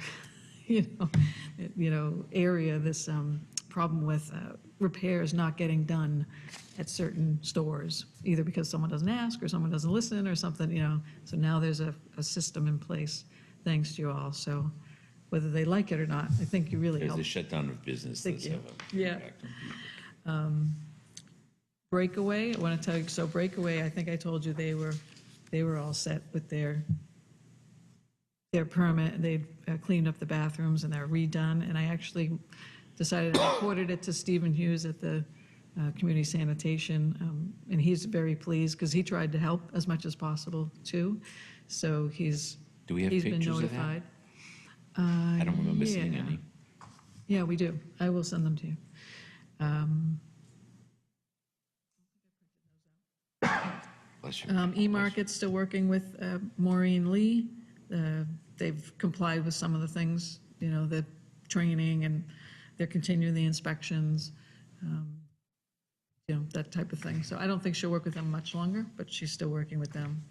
area, this problem with repairs not getting done at certain stores, either because someone doesn't ask or someone doesn't listen or something, so now there's a system in place, thanks to you all. So whether they like it or not, I think you really there's help. the shutdown of business Thank does you. have a Yeah. impact on people. Breakaway, I want to tell you, so Breakaway, I think I told you they were all set with their permit. They've cleaned up the bathrooms and they're redone. And I actually decided I reported it to Stephen Hughes at the Community Sanitation. And he's very pleased because he tried to help as much as possible too. So he's Do we have been pictures of that? notified. I don't remember seeing yeah. any. Yeah, we do. I will send them to you. Bless you. E-Market's still working with Maureen Lee. they've complied with some of the things, the training, and they're continuing the inspections, that type of thing. So I don't think she'll work with them much longer, but she's still working with them.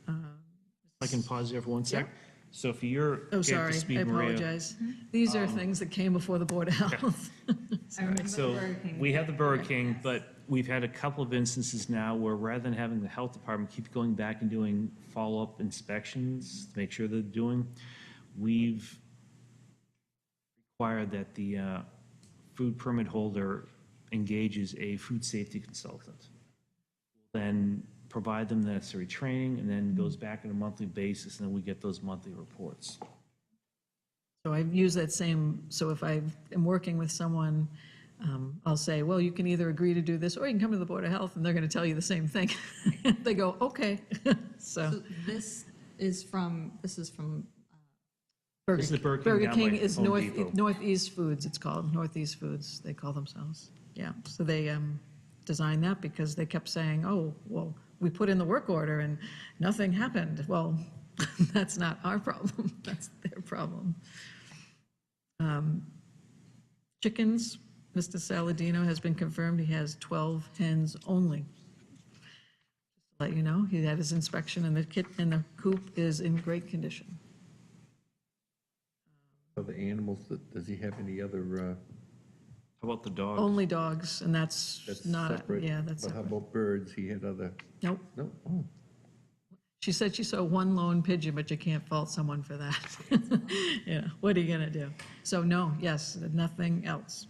I can pause there for one sec. So for your. Oh, sorry, I apologize. These are things that came before the Board of Health. I remember the So Burger King. we have the Burger King, but we've had a couple of instances now where rather than having the health department keep going back and doing follow-up inspections to make sure they're doing, we've required that the food permit holder engages a food safety consultant. Then provide them the necessary training, and then goes back on a monthly basis, and then we get those monthly reports. So I've used that same, so if I am working with someone, I'll say, well, you can either agree to do this, or you can come to the Board of Health, and they're going to tell you the same thing. They go, okay. So So this is from Burger This is the King. Burger King Burger down King by is Home Depot. Northeast Foods, it's called, Northeast Foods, they call themselves. Yeah, so they designed that because they kept saying, oh, well, we put in the work order and nothing happened. Well, that's not our problem, that's their problem. Chickens, Mr. Saladino has been confirmed, he has 12 hens only. Just to let you know, he had his inspection and the coop is in great condition. Other animals, does he have any other, How about the dogs? Only dogs, and that's that's not, separate? yeah, that's But how separate. about birds? He had other, Nope. no? Oh. She said she saw one lone pigeon, but you can't fault someone for that. What are you gonna do? So no, yes, nothing else.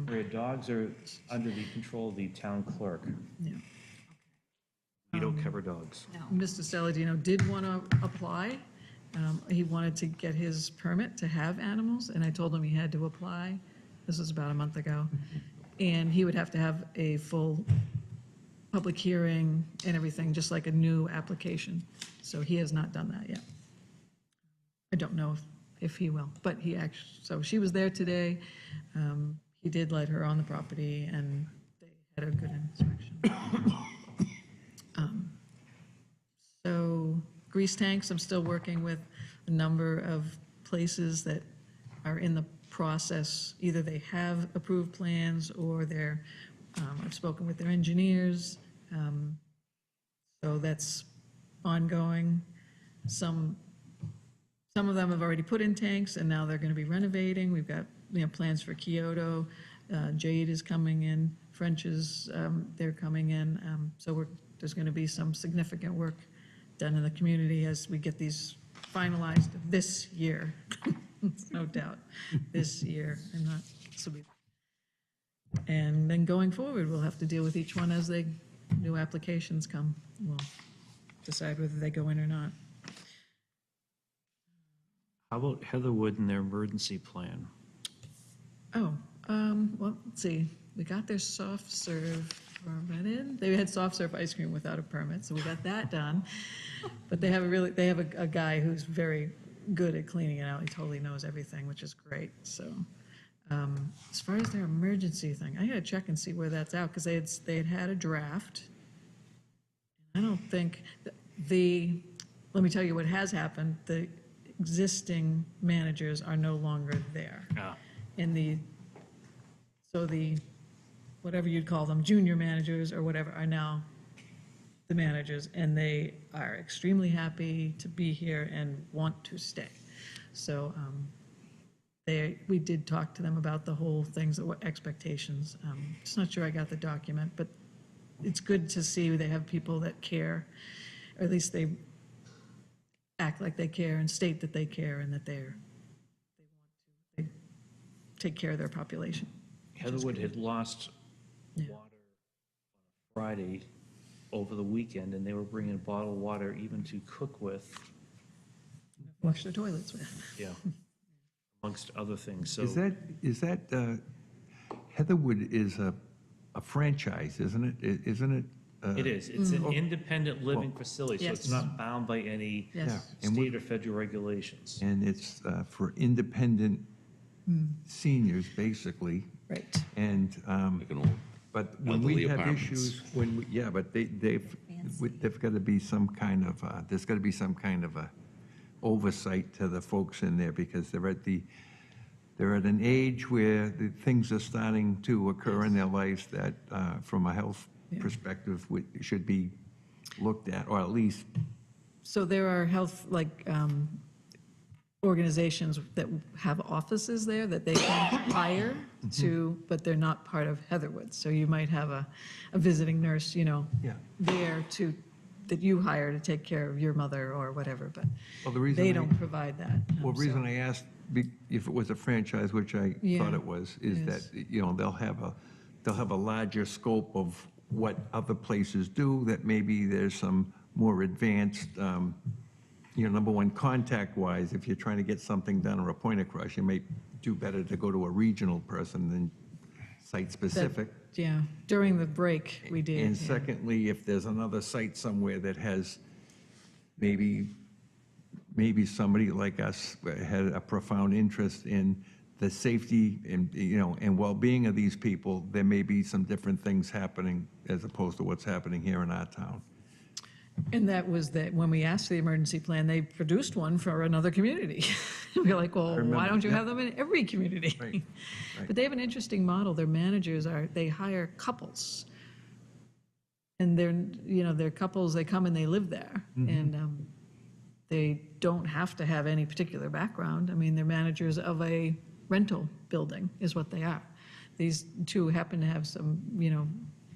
Where dogs are under the control of the town clerk. Yeah. We don't cover dogs. Mr. Saladino did want to apply. He wanted to get his permit to have animals, and I told him he had to apply. This was about a month ago. And he would have to have a full public hearing and everything, just like a new application. So he has not done that yet. I don't know if he will, but he actually, so she was there today. He did let her on the property, and they had a good inspection. So grease tanks, I'm still working with a number of places that are in the process. Either they have approved plans or they're, I've spoken with their engineers. So that's ongoing. Some of them have already put in tanks, and now they're going to be renovating. We've got, plans for Kyoto. Jade is coming in. French is, they're coming in. So there's going to be some significant work done in the community as we get these finalized this year. No doubt, this year. And then going forward, we'll have to deal with each one as new applications come. We'll decide whether they go in or not. How about Heatherwood and their emergency plan? Oh, well, let's see. We got their soft serve permit in. They had soft serve ice cream without a permit, so we got that done. But they have a guy who's very good at cleaning it out. He totally knows everything, which is great. So, as far as their emergency thing, I gotta check and see where that's out, because they had a draft. I don't think, let me tell you what has happened. The existing managers are no longer there. Ah. So the, whatever you'd call them, junior managers or whatever, are now the managers, and they are extremely happy to be here and want to stay. So we did talk to them about the whole things, what expectations. Just not sure I got the document, but it's good to see they have people that care, or at least they act like they care and state that they care and that they take care of their population. Heatherwood had lost Yeah. water on a Friday over the weekend, and they were bringing bottled water even to cook with, Wash their toilets with. yeah, amongst other things. So Is that, Heatherwood is a franchise, isn't it? Isn't it? it is. It's an independent living facility, so it's Yes. not bound by any Yes. And we- state or federal regulations. And it's for independent seniors, basically. Right. And, Like an old but when elderly we have apartments. issues, but they've got to be some kind of, there's got to be some kind of a oversight to the folks in there, because they're at an age where the things are starting to occur in their lives that, from a health perspective, should be looked at, or at least, So there are health, like, organizations that have offices there that they can hire to, but they're not part of Heatherwood. So you might have a visiting nurse, you know, Yeah. there to, that you hire to take care of your mother or whatever, but well, the reason. they I- don't provide that. Well, the so- reason I asked if it was a franchise, which I Yeah, thought it was, is it that, is. you know, they'll have a larger scope of what other places do, that maybe there's some more advanced, you know, number one, contact-wise, if you're trying to get something done or a point across, you may do better to go to a regional person than That- site-specific. Yeah, during the break, we did. And yeah. secondly, if there's another site somewhere that has maybe somebody like us had a profound interest in the safety and, you know, and well-being of these people, there may be some different things happening as opposed to what's happening here in our town. And that was that, when we asked for the emergency plan, they produced one for another community. We're like, well, why remember, don't you yeah. have them in every community? Right, right. But they have an interesting model. Their managers they hire couples. And they're couples, they come and they live there. Mm-hmm. And they don't have to have any particular background. I mean, they're managers of a rental building is what they are. These two happen to have some,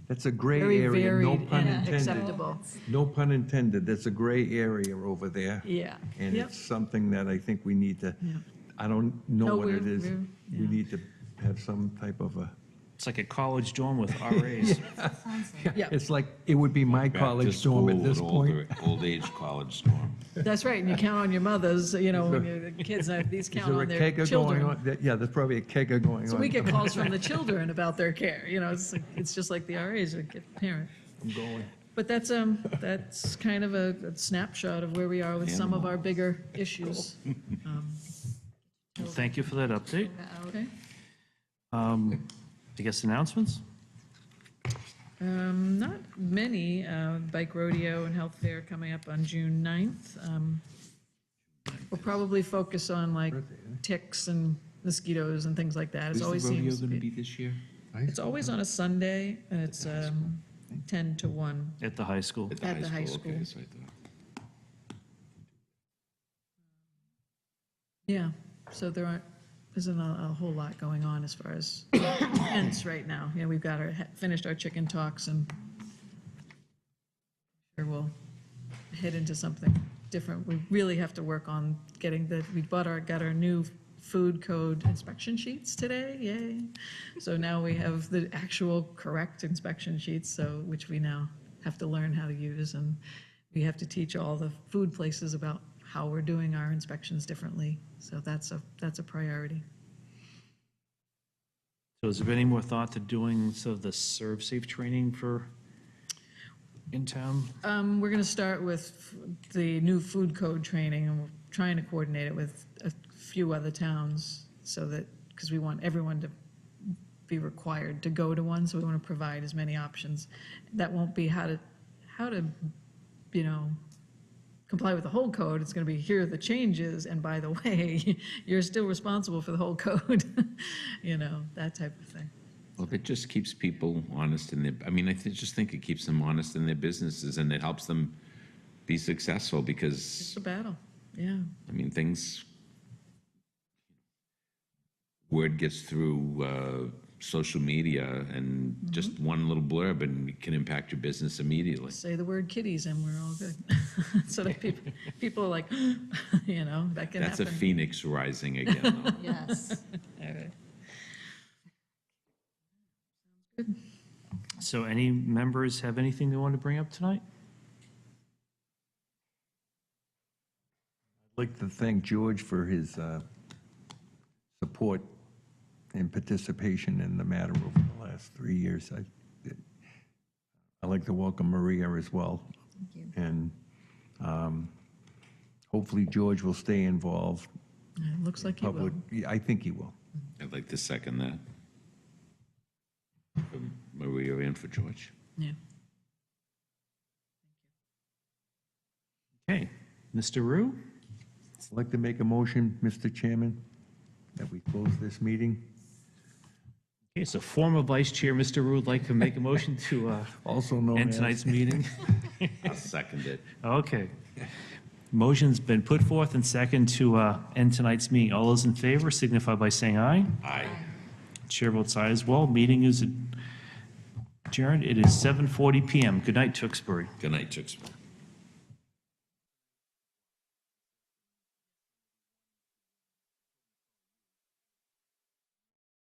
That's a gray very area, no varied pun and intended. acceptable. No pun intended, that's a gray area over there. Yeah. And Yep. it's something that I think we need to, Yeah. I don't know No, what it we're- is. we're- We yeah. need to have some type of a. It's like a college dorm with RAs. Yeah. It's like, it would be my Back to college dorm at school, this an point. Old age college dorm. That's right, and you count on your mothers, when your kids, these Is count there on a their kegger going children. on? Yeah, there's probably a kegger going on. So we get calls from the children about their care, it's just like the RAs that get parent. I'm going. But that's kind of a snapshot of where we are with some of our bigger issues. Thank you for that update. Okay? I guess announcements? Not many, bike rodeo and health fair coming up on June 9th. We'll probably focus on like ticks and mosquitoes and things like that. It always seems to be. this year? It's always on a Sunday, and it's 10 to 1. At the high school. At the high school. Okay, so I thought. Yeah, so isn't a whole lot going on as far as events right now. We've got finished our chicken talks, and sure we'll head into something different. We really have to work on we got our new food code inspection sheets today, yay. So now we have the actual correct inspection sheets, which we now have to learn how to use, and we have to teach all the food places about how we're doing our inspections differently. So that's a priority. So has there been any more thought to doing the Serve Safe training in town? We're going to start with the new food code training, and we're trying to coordinate it with a few other towns because we want everyone to be required to go to one, so we want to provide as many options. That won't be how to comply with the whole code. It's going to be, here are the changes, and by the way, you're still responsible for the whole code, that type of thing. Well, it just keeps people honest in I just think it keeps them honest in their businesses, and it helps them be successful It's because, a battle, yeah. word gets through social media, and just one little blurb and it can impact your business immediately. Say the word kitties and we're all good. So that people are like, that can That's a happen. phoenix rising again, though. Yes. All right. So any members have anything they want to bring up tonight? I'd like to thank George for his support and participation in the matter over the last 3 years. I'd like to welcome Maria as well. Thank you. And hopefully George will stay involved. Yeah, it looks like you will. Public, yeah, I think he will. I'd like to second that. Maria in for George. Yeah. Okay, Mr. Rue? I'd like to make a motion, Mr. Chairman, that we close this meeting. Okay, so former Vice Chair, Mr. Ru, would like to make a motion to Also known end as. tonight's meeting. I'll second it. Okay. Motion's been put forth and second to end tonight's meeting. All those in favor signify by saying aye. Aye. Chair votes aye as well. Meeting is adjourned. It is 7:40 PM. Good night, Tewksbury. Good night, Tewksbury.